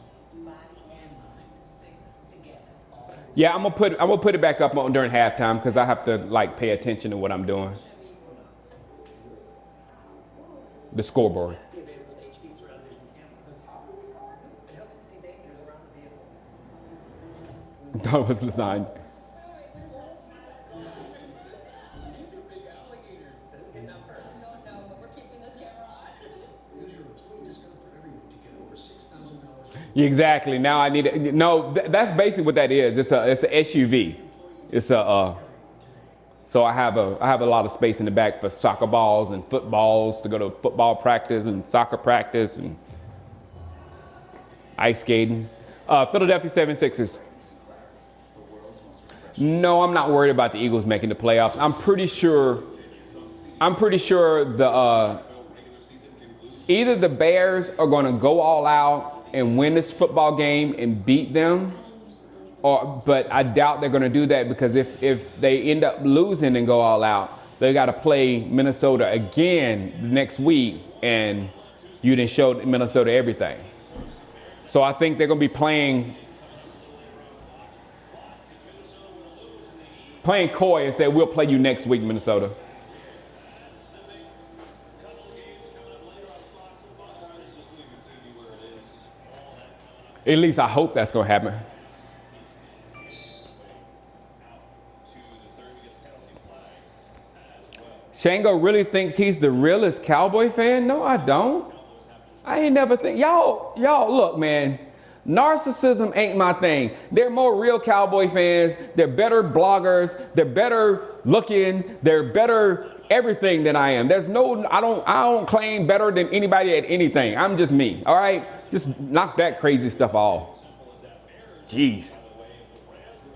Yeah, I'm gonna put it back up during halftime because I have to pay attention to what I'm doing. The scoreboard. That was designed. Yeah, exactly. Now I need it. No, that's basically what that is. It's a SUV. So I have a lot of space in the back for soccer balls and footballs to go to football practice and soccer practice and ice skating. Philadelphia 76ers. No, I'm not worried about the Eagles making the playoffs. I'm pretty sure either the Bears are going to go all out and win this football game and beat them, but I doubt they're going to do that because if they end up losing and go all out, they got to play Minnesota again next week, and you didn't show Minnesota everything. So I think they're going to be playing coy and say, we'll play you next week, Minnesota. At least I hope that's going to happen. Shango really thinks he's the realest Cowboy fan? No, I don't. I ain't never think. Y'all, look, man. Narcissism ain't my thing. They're more real Cowboy fans. They're better bloggers. They're better looking. They're better everything than I am. There's no, I don't claim better than anybody at anything. I'm just me. All right? Just knock that crazy stuff off. Jeez.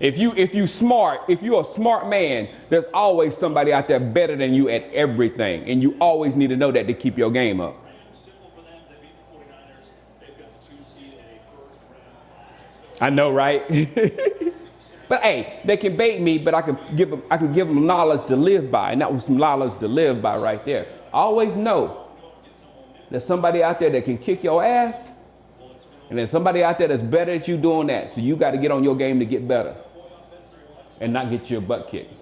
If you're a smart man, there's always somebody out there better than you at everything. And you always need to know that to keep your game up. I know, right? But hey, they can bait me, but I can give them knowledge to live by. And that was some knowledge to live by right there. Always know there's somebody out there that can kick your ass. And there's somebody out there that's better at you doing that. So you got to get on your game to get better. And not get your butt kicked.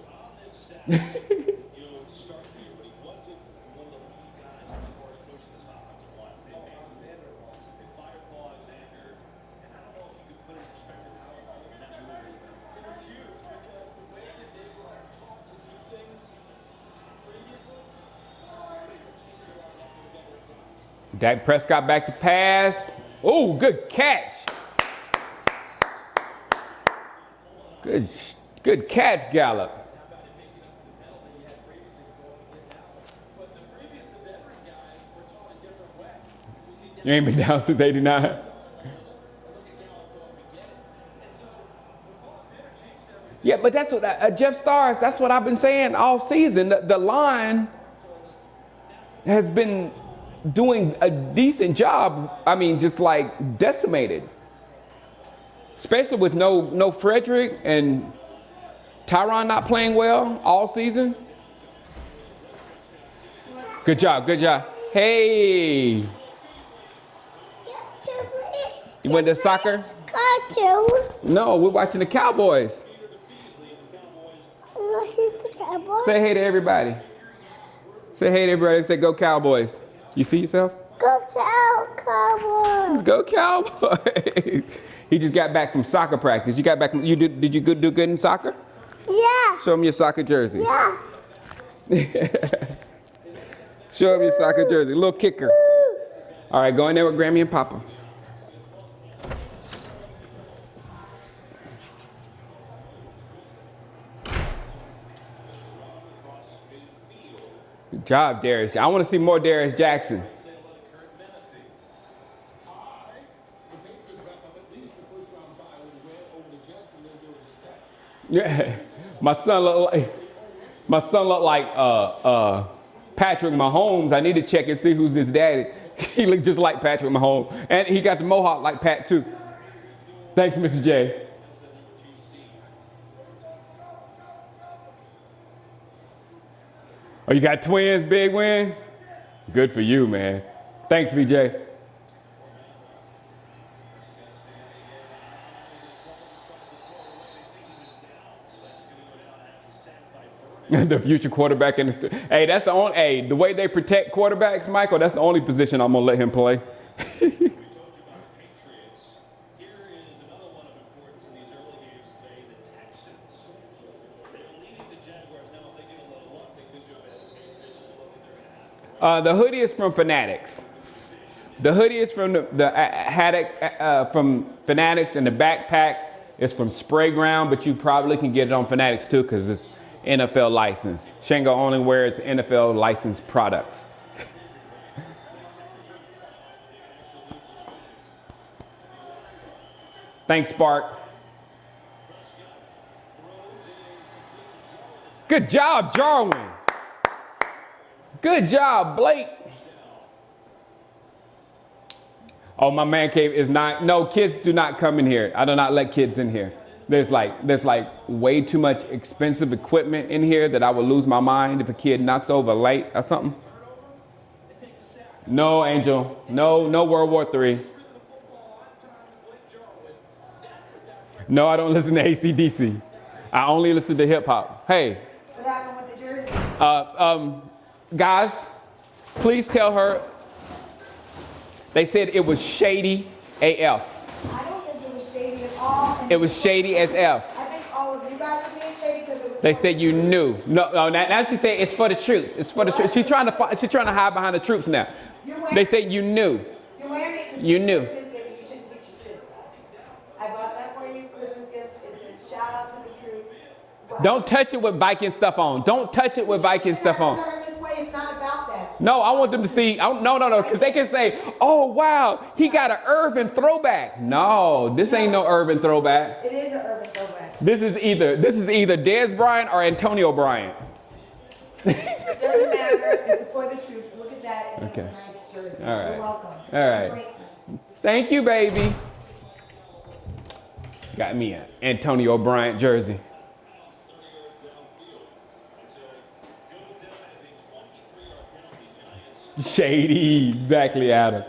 Dak Prescott back to pass. Oh, good catch. Good catch, Gallup. You ain't been down since '89. Yeah, but that's what Jeff Stars, that's what I've been saying all season. The line has been doing a decent job. I mean, just like decimated. Especially with no Frederick and Tyron not playing well all season. Good job, good job. Hey. You went to soccer? No, we're watching the Cowboys. Say hey to everybody. Say hey to everybody. Say go Cowboys. You see yourself? Go Cowboys. Go Cowboys. He just got back from soccer practice. You got back. Did you do good in soccer? Yeah. Show him your soccer jersey. Yeah. Show him your soccer jersey. Little kicker. All right, go in there with Grammy and Papa. Good job, Darius. I want to see more Darius Jackson. Yeah, my son looked like Patrick Mahomes. I need to check and see who's his daddy. He looked just like Patrick Mahomes, and he got the mohawk like Pat too. Thanks, Mr. J. Oh, you got twins, big win? Good for you, man. Thanks, VJ. The future quarterback in the hey, that's the only the way they protect quarterbacks, Michael, that's the only position I'm gonna let him play. The hoodie is from Fanatics. The hoodie is from the haddock from Fanatics, and the backpack is from Sprayground, but you probably can get it on Fanatics too because it's NFL license. Shango only wears NFL licensed products. Thanks, Spark. Good job, Jarwin. Good job, Blake. Oh, my man cave is not, no, kids do not come in here. I do not let kids in here. There's like way too much expensive equipment in here that I would lose my mind if a kid knocks over a light or something. No, Angel. No World War III. No, I don't listen to AC/DC. I only listen to hip hop. Hey. What happened with the jersey? Guys, please tell her. They said it was shady AF. I don't think it was shady at all. It was shady as F. I think all of you guys are being shady because it was They said you knew. No. Now she said it's for the troops. It's for the troops. She's trying to hide behind the troops now. They said you knew. You're wearing it because You knew. Christmas gift. You shouldn't teach your kids that. I bought that for you. Christmas gifts is a shout out to the troops. Wow. Don't touch it with Viking stuff on. Don't touch it with Viking stuff on. Turn this way. It's not about that. No, I want them to see. No, because they can say, "Oh wow, he got an urban throwback." No, this ain't no urban throwback. It is an urban throwback. This is either Dez Bryant or Antonio Bryant. It doesn't matter. It's for the troops. Look at that. Okay. Nice jersey. All right. You're welcome. All right. Thank you, baby. Got me an Antonio Bryant jersey. Shady, exactly, Adam.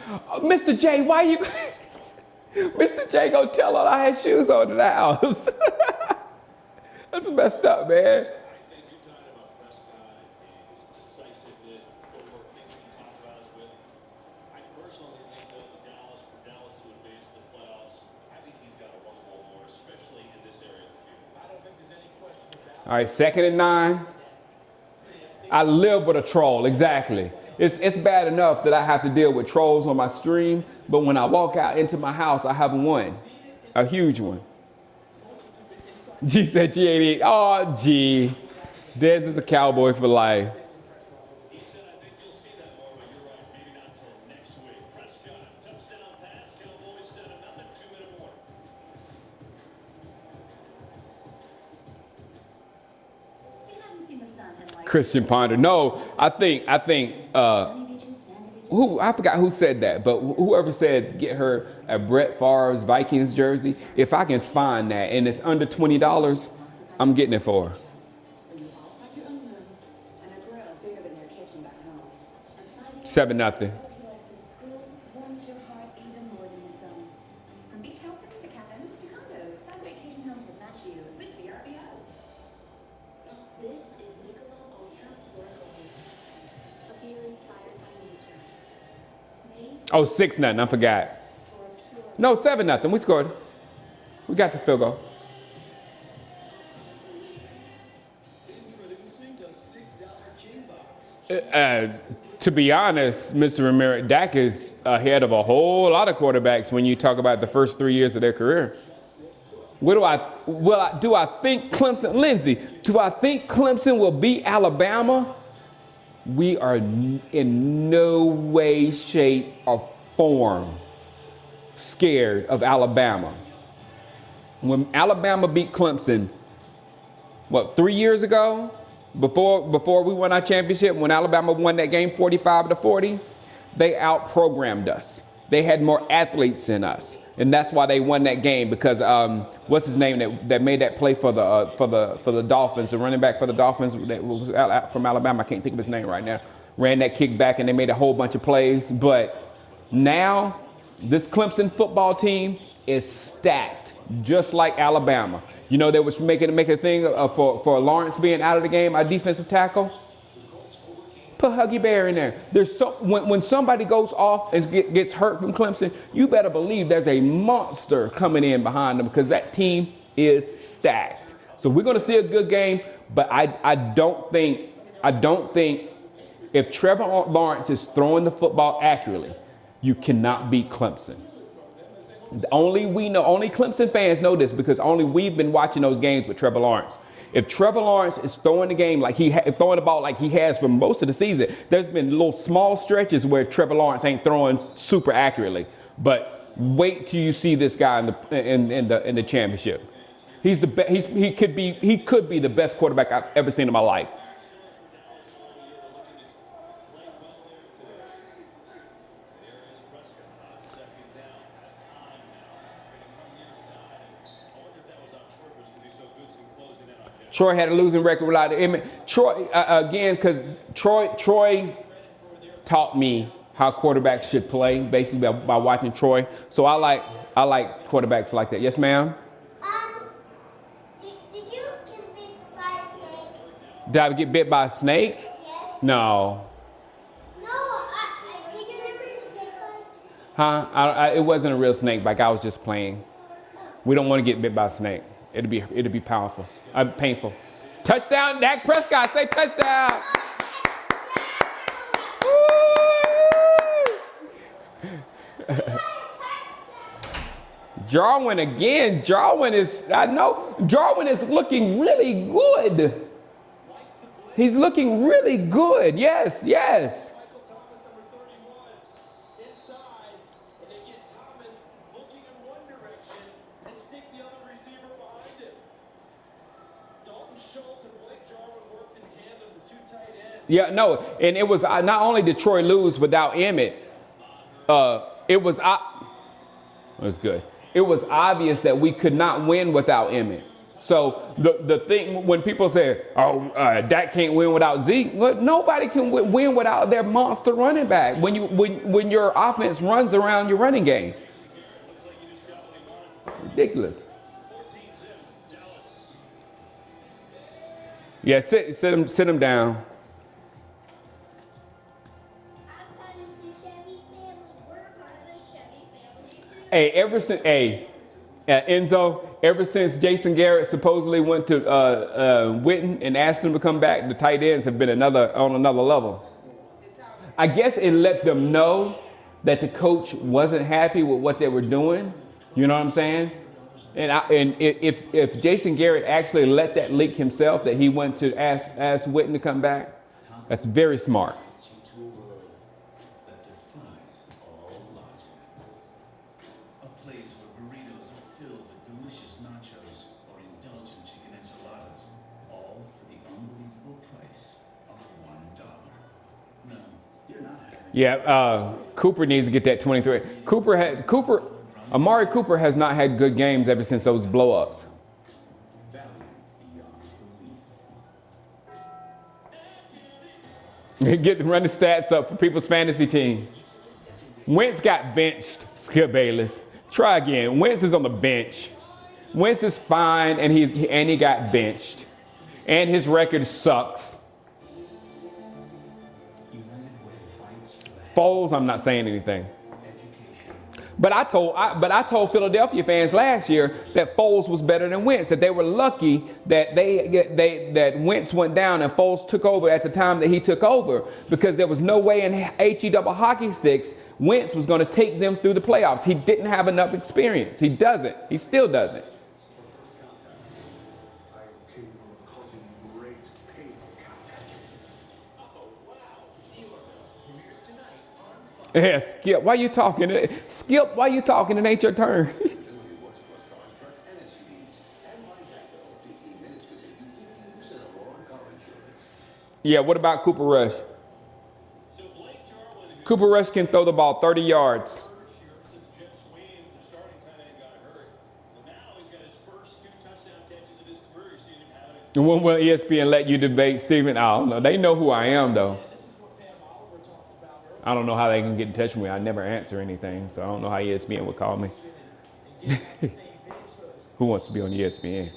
Oh, Mr. J, why you? Mr. J gonna tell her I had shoes on in the house. That's messed up, man. All right, 2nd and 9. I live with a troll, exactly. It's bad enough that I have to deal with trolls on my stream, but when I walk out into my house, I have one, a huge one. G said G ain't it. Oh, G. Dez is a cowboy for life. He said, I think you'll see that more, but you're right. Maybe not until next week. Prescott, touchdown pass. Cowboys set another 2-minute warning. Christian Ponder. No, I think I forgot who said that, but whoever said get her a Brett Favre's Vikings jersey, if I can find that and it's under $20, I'm getting it for her. 7-0. From beach houses to cabins to condos, find vacation homes will match you with VRBO. This is Michelob Ultra Pure Gold, a beer inspired by nature. Made Oh, 6-0. I forgot. for pure. No, 7-0. We scored. We got the field goal. Introducing the $6 King Box. To be honest, Mr. Ramirez, Dak is ahead of a whole lot of quarterbacks when you talk about the first 3 years of their career. Do I think Clemson, Lindsay, do I think Clemson will beat Alabama? We are in no way, shape, or form scared of Alabama. When Alabama beat Clemson, 3 years ago? Before we won our championship, when Alabama won that game 45-40, they outprogrammed us. They had more athletes than us, and that's why they won that game. Because what's his name that made that play for the Dolphins, the running back for the Dolphins that was out from Alabama? I can't think of his name right now. Ran that kick back, and they made a whole bunch of plays. But now this Clemson football team is stacked, just like Alabama. You know, they was making a thing for Lawrence being out of the game, our defensive tackle. Put Huggy Bear in there. When somebody goes off and gets hurt from Clemson, you better believe there's a monster coming in behind them because that team is stacked. So we're going to see a good game, but I don't think if Trevor Lawrence is throwing the football accurately, you cannot beat Clemson. Only Clemson fans know this because only we've been watching those games with Trevor Lawrence. If Trevor Lawrence is throwing the game throwing the ball like he has for most of the season, there's been little small stretches where Trevor Lawrence ain't throwing super accurately. But wait till you see this guy in the championship. He could be the best quarterback I've ever seen in my life. Troy had a losing record without him. Troy, again, because Troy taught me how quarterbacks should play, basically by watching Troy. So I like quarterbacks like that. Yes, ma'am? Did you get bit by a snake? Did I get bit by a snake? Yes. No. No, did you never get snake bite? Huh? It wasn't a real snake bite. I was just playing. We don't want to get bit by a snake. It'll be powerful, painful. Touchdown, Dak Prescott. Say touchdown. Jarwin again. Jarwin is looking really good. He's looking really good. Yes. Michael Thomas, number 31, inside, and they get Thomas looking in one direction and stick the other receiver behind him. Dalton Schultz and Blake Jarwin worked in tandem, the two tight ends. Yeah, no, and it was not only did Troy lose without Emmett, it was good. It was obvious that we could not win without Emmett. So the thing when people say, Dak can't win without Zeke, well, nobody can win without their monster running back. When your offense runs around your running game, ridiculous. Yeah, sit him down. I'm part of the Chevy family. We're part of the Chevy family too. Hey, Enzo, ever since Jason Garrett supposedly went to Witten and asked him to come back, the tight ends have been on another level. I guess it let them know that the coach wasn't happy with what they were doing. You know what I'm saying? And if Jason Garrett actually let that leak himself, that he went to ask Witten to come back, that's very smart. To a world that defies all logic. A place where burritos are filled with delicious nachos or indulgent chicken enchiladas, all for the unbelievable price of $1. No, you're not having. Yeah, Cooper needs to get that 23. Amari Cooper has not had good games ever since those blow-ups. Value beyond belief. Run the stats up for people's fantasy team. Wentz got benched, Skip Bayless. Try again. Wentz is on the bench. Wentz is fine, and he got benched. And his record sucks. Foles, I'm not saying anything. But I told Philadelphia fans last year that Foles was better than Wentz, that they were lucky that that Wentz went down and Foles took over at the time that he took over, because there was no way in HE double hockey sticks Wentz was going to take them through the playoffs. He didn't have enough experience. He doesn't. He still doesn't. Yeah, Skip, why you talking? Skip, why you talking? It ain't your turn. Yeah, what about Cooper Rush? Cooper Rush can throw the ball 30 yards. And when will ESPN let you debate Steven? I don't know. They know who I am, though. I don't know how they can get in touch with me. I never answer anything, so I don't know how ESPN would call me. Who wants to be on ESPN?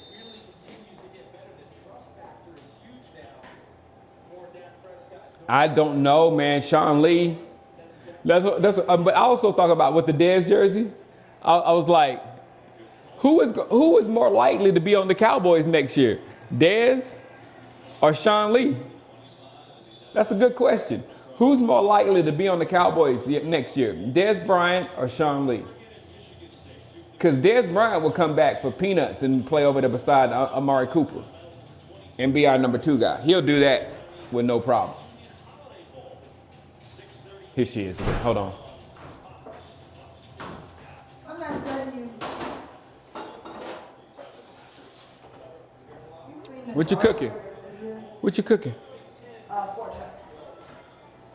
I don't know, man. Sean Lee. But I also thought about with the Dez jersey. I was like, who is more likely to be on the Cowboys next year, Dez or Sean Lee? That's a good question. Who's more likely to be on the Cowboys next year, Dez Bryant or Sean Lee? Because Dez Bryant will come back for peanuts and play over there beside Amari Cooper and be our number 2 guy. He'll do that with no problem. Here she is again. Hold on. I'm not studying you. What you cooking? What you cooking? Pork chops.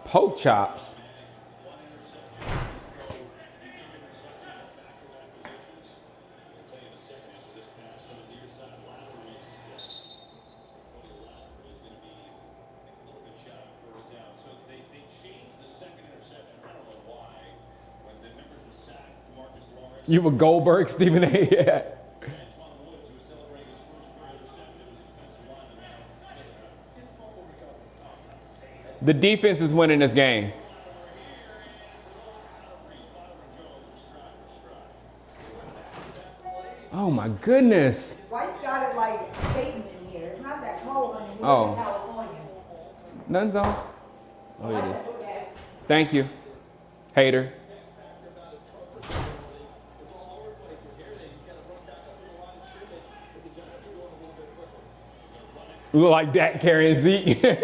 Pork chops. You were Goldberg, Stephen A. Yeah. The defense is winning this game. Oh my goodness. Why you got it like Satan in here? It's not that cold when you live Oh. in California. Nothing's on. Oh, it is. Okay. Thank you. Hater. It's all over the place. And here he's got to run back up to the line of scrimmage as the Giants are going a little bit quicker. Look like that carrying Zeke. That's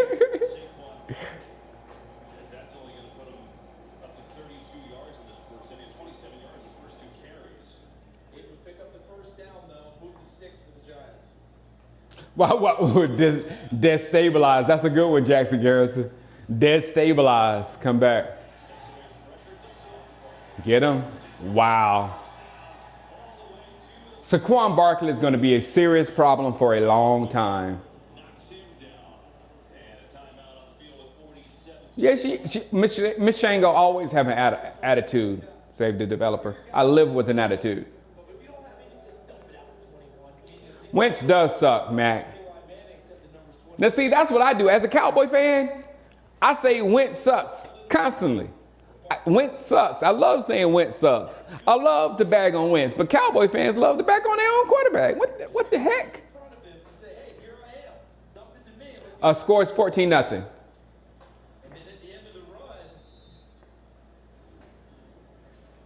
only going to put him up to 32 yards in this first inning, 27 yards his first 2 carries. It would pick up the first down, though, move the sticks for the Giants. Destabilize. That's a good one, Jackson Garrison. Destabilize. Come back. Get him. Wow. Saquon Barkley is going to be a serious problem for a long time. Knocks him down. And a timeout on the field with 47 Yeah, Miss Shango always have an attitude. Save the developer. I live with an attitude. But if you don't have any, just dump it out to 21. I mean, if Wentz does suck, Mac. Eli Manning said the numbers 20. Now, see, that's what I do. As a Cowboy fan, I say Wentz sucks constantly. Wentz sucks. I love saying Wentz sucks. I love to bag on Wentz, but Cowboy fans love to bag on their own quarterback. What the heck? In front of him and say, hey, here I am. Dump it to me. And let's see. Scores 14-0. And then at the end of the run,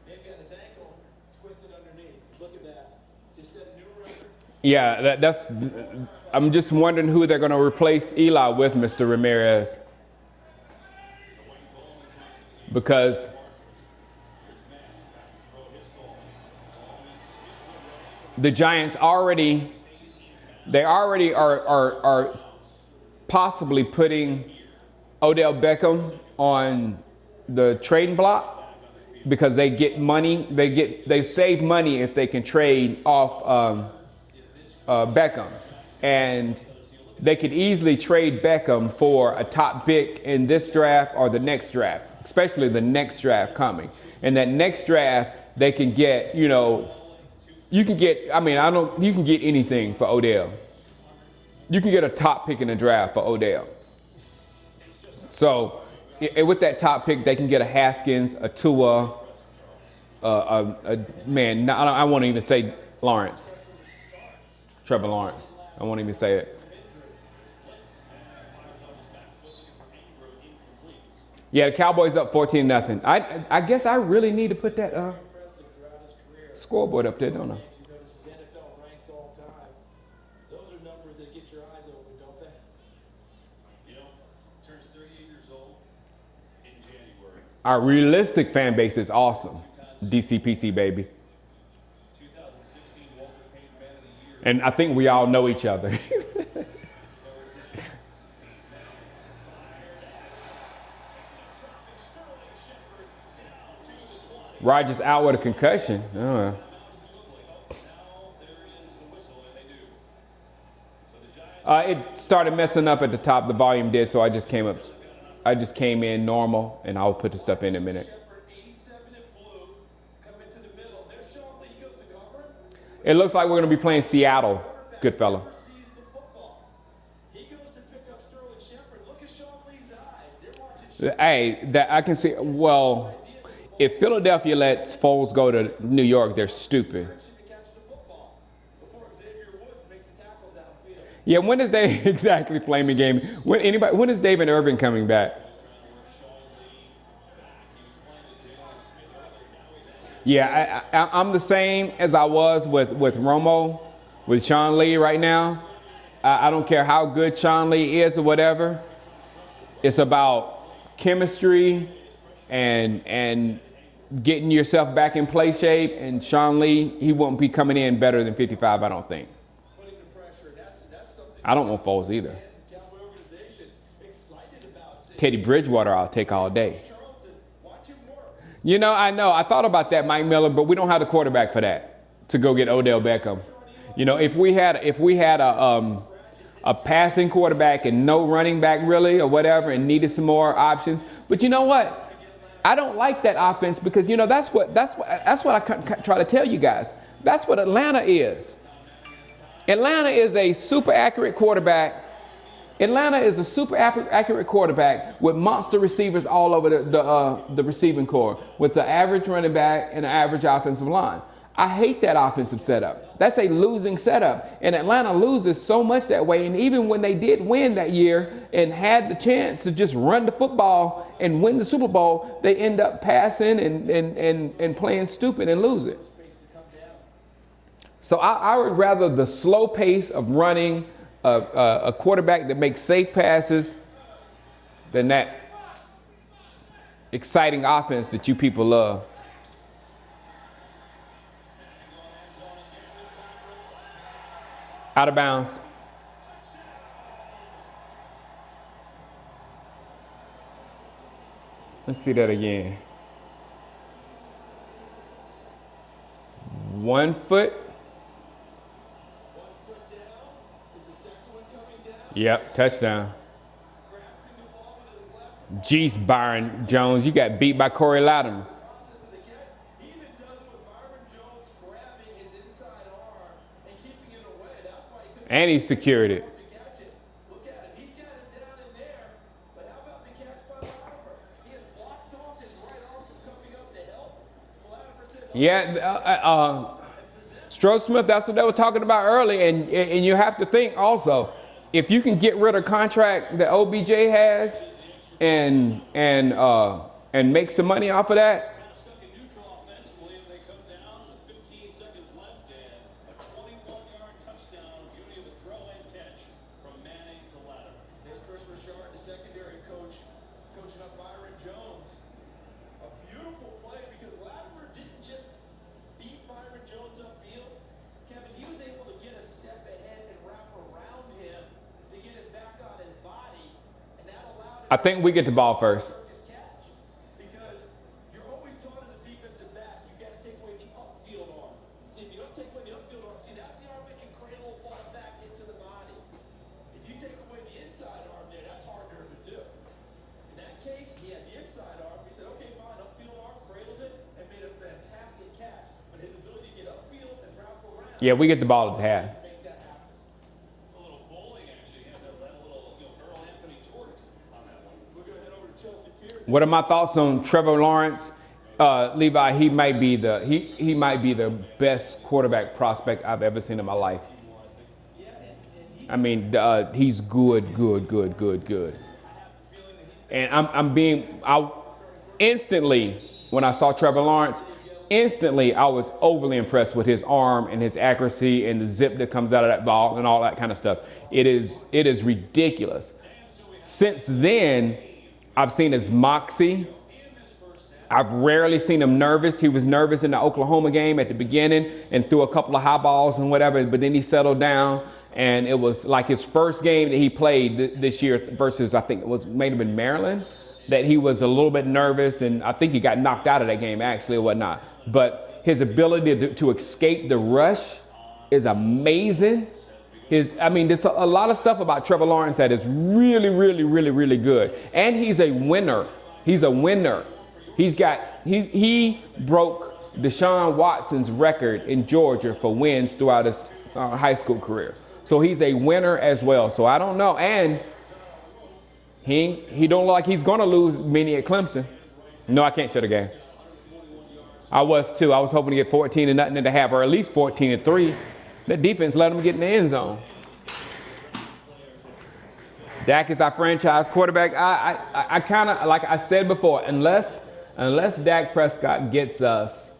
maybe got his ankle twisted underneath. Look at that. Just set a new record. Yeah, that's. I'm just wondering who they're going to replace Eli with, Mr. Ramirez. Because the Giants already are possibly putting Odell Beckham on the trading block because they get money. They save money if they can trade off Beckham, and they could easily trade Beckham for a top pick in this draft or the next draft, especially the next draft coming. And that next draft, they can get, you can get anything for Odell. You can get a top pick in the draft for Odell. So with that top pick, they can get a Haskins, a Tua, I won't even say Lawrence. Trevor Lawrence. I won't even say it. Yeah, the Cowboys up 14-0. I guess I really need to put that Impressive throughout his career. scoreboard up there, don't I? As you notice, his NFL ranks all time. Those are numbers that get your eyes open, don't they? You know, turns 38 years old in January. Our realistic fan base is awesome. DCPC, baby. 2016 Walter Payton Man of the Year. And I think we all know each other. Rodgers out with a concussion. It started messing up at the top. The volume did, so I just came in normal, and I'll put the stuff in a minute. Shepard, 87 in blue, come into the middle. There's Sean Lee. He goes to cover him. It looks like we're going to be playing Seattle. Good fella. Never sees the football. He goes to pick up Sterling Shepard. Look at Sean Lee's eyes. They're watching Shepard. Hey, that I can see. Well, if Philadelphia lets Foles go to New York, they're stupid. To catch the football before Xavier Woods makes a tackle downfield. Yeah, when is they exactly flaming game? When is David Urban coming back? Yeah, I'm the same as I was with Romo, with Sean Lee right now. I don't care how good Sean Lee is or whatever. It's about chemistry and getting yourself back in play shape. And Sean Lee, he won't be coming in better than 55, I don't think. Putting the pressure. That's something I don't want Foles either. the Cowboy organization excited about. Seeing Teddy Bridgewater, I'll take all day. Charlton, watch him work. I know. I thought about that, Mike Miller, but we don't have the quarterback for that to go get Odell Beckham. If we had a passing quarterback and no running back really or whatever, and needed some more options. But you know what? I don't like that offense because that's what I try to tell you guys. That's what Atlanta is. Atlanta is a super accurate quarterback. Atlanta is a super accurate quarterback with monster receivers all over the receiving core, with the average running back and the average offensive line. I hate that offensive setup. That's a losing setup. And Atlanta loses so much that way. And even when they did win that year and had the chance to just run the football and win the Super Bowl, they end up passing and playing stupid and lose it. So I would rather the slow pace of running a quarterback that makes safe passes than that exciting offense that you people love. Out of bounds. Let's see that again. 1 foot. Yep, touchdown. Jeez, Byron Jones, you got beat by Corey Latimer. And he secured it. Look at it. He's got it down in there. But how about the catch by Latimer? He has blocked off his right arm from coming up to help. So Latimer says, yeah, Stroh Smith, that's what they were talking about early. And you have to think also, if you can get rid of contract that OBJ has and make some money off of that. Stuck in neutral offensively, and they come down with 15 seconds left, and a 21-yard touchdown. Beauty of a throw and catch from Manning to Latimer. there's Chris Richard, the secondary coach, coaching up Byron Jones. A beautiful play because Latimer didn't just beat Byron Jones upfield. Kevin, he was able to get a step ahead and wrap around him to get it back on his body, and that allowed him I think we get the ball first. circus catch. Because you're always taught as a defensive back, you got to take away the upfield arm. See, if you don't take away the upfield arm, see, that's the arm that can cradle a ball back into the body. If you take away the inside arm there, that's harder to do. In that case, he had the inside arm. He said, okay, fine, upfield arm, cradled it, and made a fantastic catch. But his ability to get upfield and wrap around, Yeah, we get the ball at the half. make that happen. A little bowling action. He had a little, Earl Anthony Torque on that one. We're going to head over to Chelsea Piers. What are my thoughts on Trevor Lawrence? Levi, he might be the best quarterback prospect I've ever seen in my life. I mean, he's good. And instantly, when I saw Trevor Lawrence, I was overly impressed with his arm and his accuracy and the zip that comes out of that ball and all that kind of stuff. It is ridiculous. Since then, I've seen his moxie. I've rarely seen him nervous. He was nervous in the Oklahoma game at the beginning and threw a couple of high balls and whatever, but then he settled down. And it was like his first game that he played this year versus, I think it was maybe in Maryland, that he was a little bit nervous. And I think he got knocked out of that game actually or whatnot. But his ability to escape the rush is amazing. There's a lot of stuff about Trevor Lawrence that is really good. And he's a winner. He broke Deshaun Watson's record in Georgia for wins throughout his high school career. So he's a winner as well. So I don't know. And he don't look like he's going to lose many at Clemson. No, I can't shut the game. I was too. I was hoping to get 14-0 at the half, or at least 14-3. That defense let him get in the end zone. Dak is our franchise quarterback. I kind of, like I said before, unless Dak Prescott gets us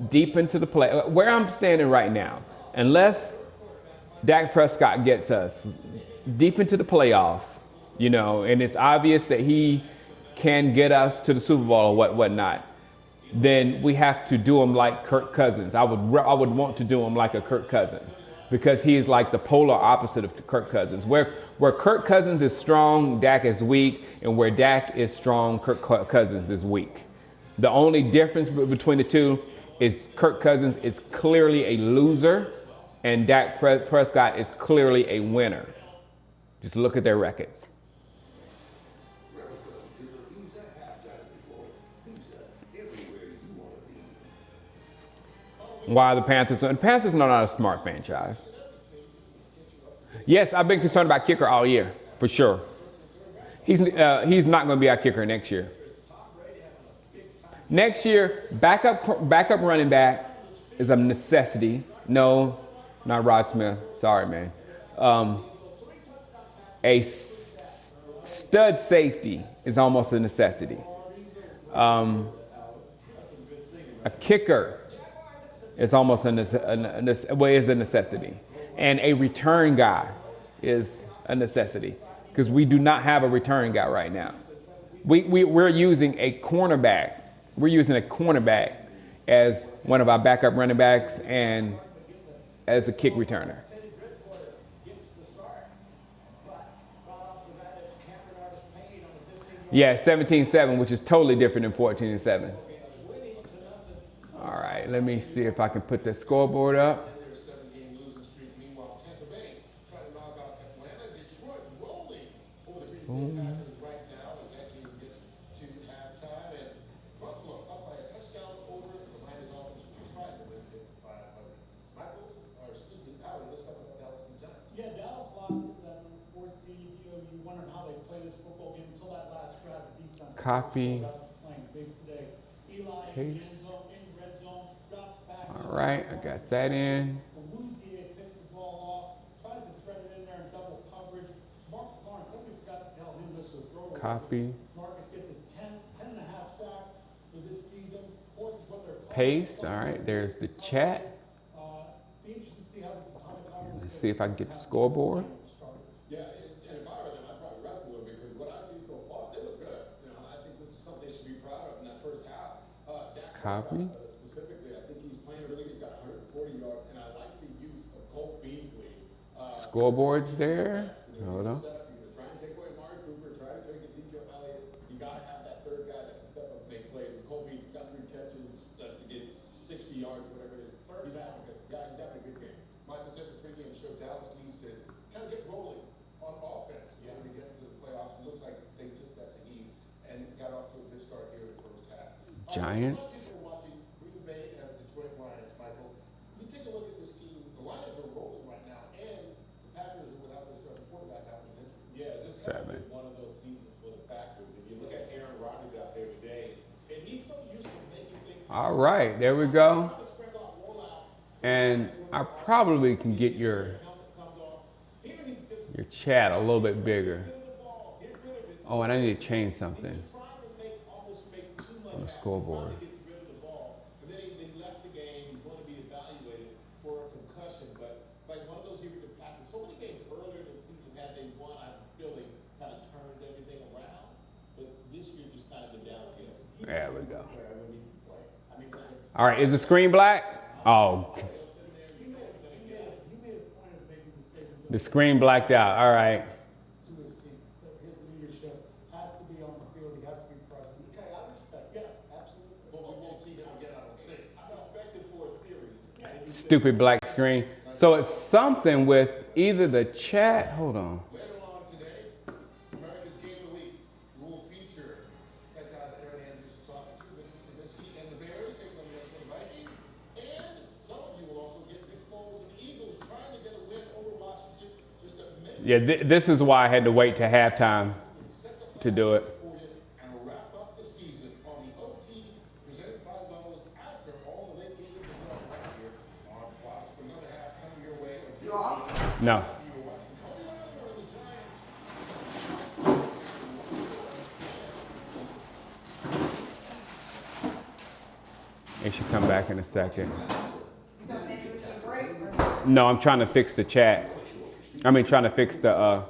deep into the play, where I'm standing right now, unless Dak Prescott gets us deep into the playoffs, and it's obvious that he can get us to the Super Bowl or whatnot, then we have to do him like Kirk Cousins. I would want to do him like a Kirk Cousins, because he is like the polar opposite of Kirk Cousins. Where Kirk Cousins is strong, Dak is weak, and where Dak is strong, Kirk Cousins is weak. The only difference between the two is Kirk Cousins is clearly a loser, and Dak Prescott is clearly a winner. Just look at their records. Why are the Panthers? The Panthers are not a smart franchise. Yes, I've been concerned about kicker all year, for sure. He's not going to be our kicker next year. Next year, backup running back, is a necessity. No, not Rod Smith. Sorry, man. Stud safety is almost a necessity. A kicker is almost a necessity. And a return guy is a necessity because we do not have a return guy right now. We're using a cornerback. We're using a cornerback as one of our backup running backs and as a kick returner. Yeah, 17-7, which is totally different than 14-7. All right, let me see if I can put the scoreboard up. Yeah, Dallas locked them 4 seed. You wondered how they play this football game until that last drive of defense. Copy. Playing big today. Eli Paste. in zone, in red zone, dropped back. All right, I got that in. Louisier picks the ball off, tries to thread it in there in double coverage. Marcus Lawrence, somebody forgot to tell him this was throw. Copy. Marcus gets his 10 and a half sacks for this season. Forces what they're Paste. All right, there's the chat. Be interested to see how the Cowboys Let's see if I can get the scoreboard. Yeah, and if I were them, I'd probably rest a little bit because what I've seen so far, they look good. I think this is something they should be proud of in that first half. Dak Copy. specifically, I think he's playing really good. He's got 140 yards, and I like the use of Cole Beasley. Scoreboard's there. Hold on. You're going to try and take away Amari Cooper, try to take Ezekiel Elliott. You got to have that third guy that can step up and make plays. And Cole Beasley's got 3 catches, that gets 60 yards, whatever it is. He's having a good game. Michael said the pregame show Dallas needs to kind of get rolling on offense when we get into the playoffs. It looks like they took that to heat and got off to a good start here in the first half. Giants. People are watching Green Bay and the Detroit Lions, Michael. You take a look at this team. The Lions are rolling right now, and the Packers are without their starting quarterback out with injury. Yeah, this is one of those seasons for the Packers. If you look at Aaron Rodgers out there today, and he's so used to making things. All right, there we go. And I probably can get your chat a little bit bigger. Oh, and I need to change something on the scoreboard. And then he left the game. He's going to be evaluated for a concussion. But like one of those years with the Packers, so many games earlier in the season had they won, I feel they kind of turned everything around. But this year just kind of been downhill. There we go. All right, is the screen black? Oh, the screen blacked out. All right. To his team, his leadership has to be on the field. He has to be present. Okay, I respect. Yeah, absolutely. But we won't see him again, I don't think. I respect it for a series. Stupid black screen. So it's something with either the chat. Hold on. Later on today, America's Game of the Week will feature that guy that Aaron Andrews is talking to, Mitchell Trubisky and the Bears taking on the Minnesota Vikings. And some of you will also get Nick Foles and the Eagles trying to get a win over Washington just a minute. Yeah, this is why I had to wait to halftime to do it. For you, and we'll wrap up the season on the OT presented by Lowe's after all the late games are done right here on Fox. We're going to have coming your way. You off? No. You were watching Kobe Bryant or the Giants. It should come back in a second. You coming into a break? Or No, I'm trying to fix the chat. I mean, trying to fix the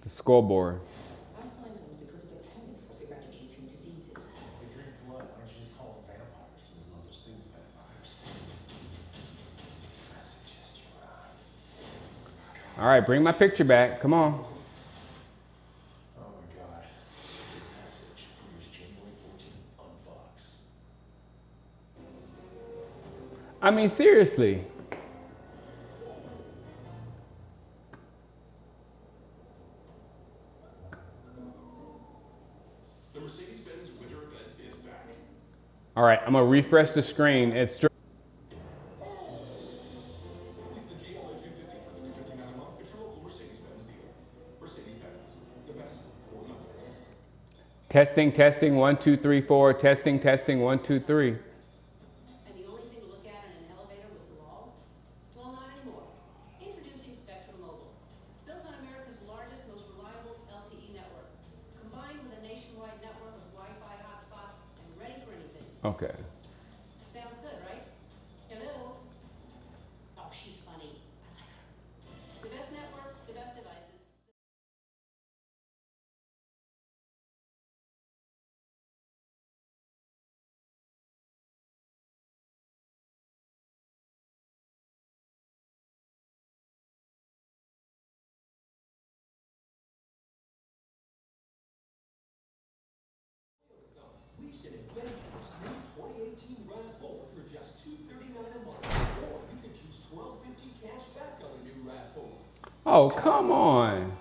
scoreboard. I signed on because of a premise of eradicating diseases. They drink blood. Why don't you just call them vampires? There's no such thing as vampires. I suggest you run. All right, bring my picture back. Come on. Oh my God. Passage premieres January 14th on Fox. I mean, seriously. The Mercedes-Benz winter event is back. All right, I'm gonna refresh the screen. It's Lease the GLA 250 for $359 a month at your local Mercedes-Benz dealer. Mercedes-Benz, the best or nothing. testing, 1, 2, 3, 4. Testing, 1, 2, 3. Okay. Sounds good, right? Hello? Oh, she's funny. I like her. The best network, the best devices. Lease an adventurous new 2018 RAV4 for just $239 a month. Or you can choose $12.50 cash back on the new RAV4. Oh, come on.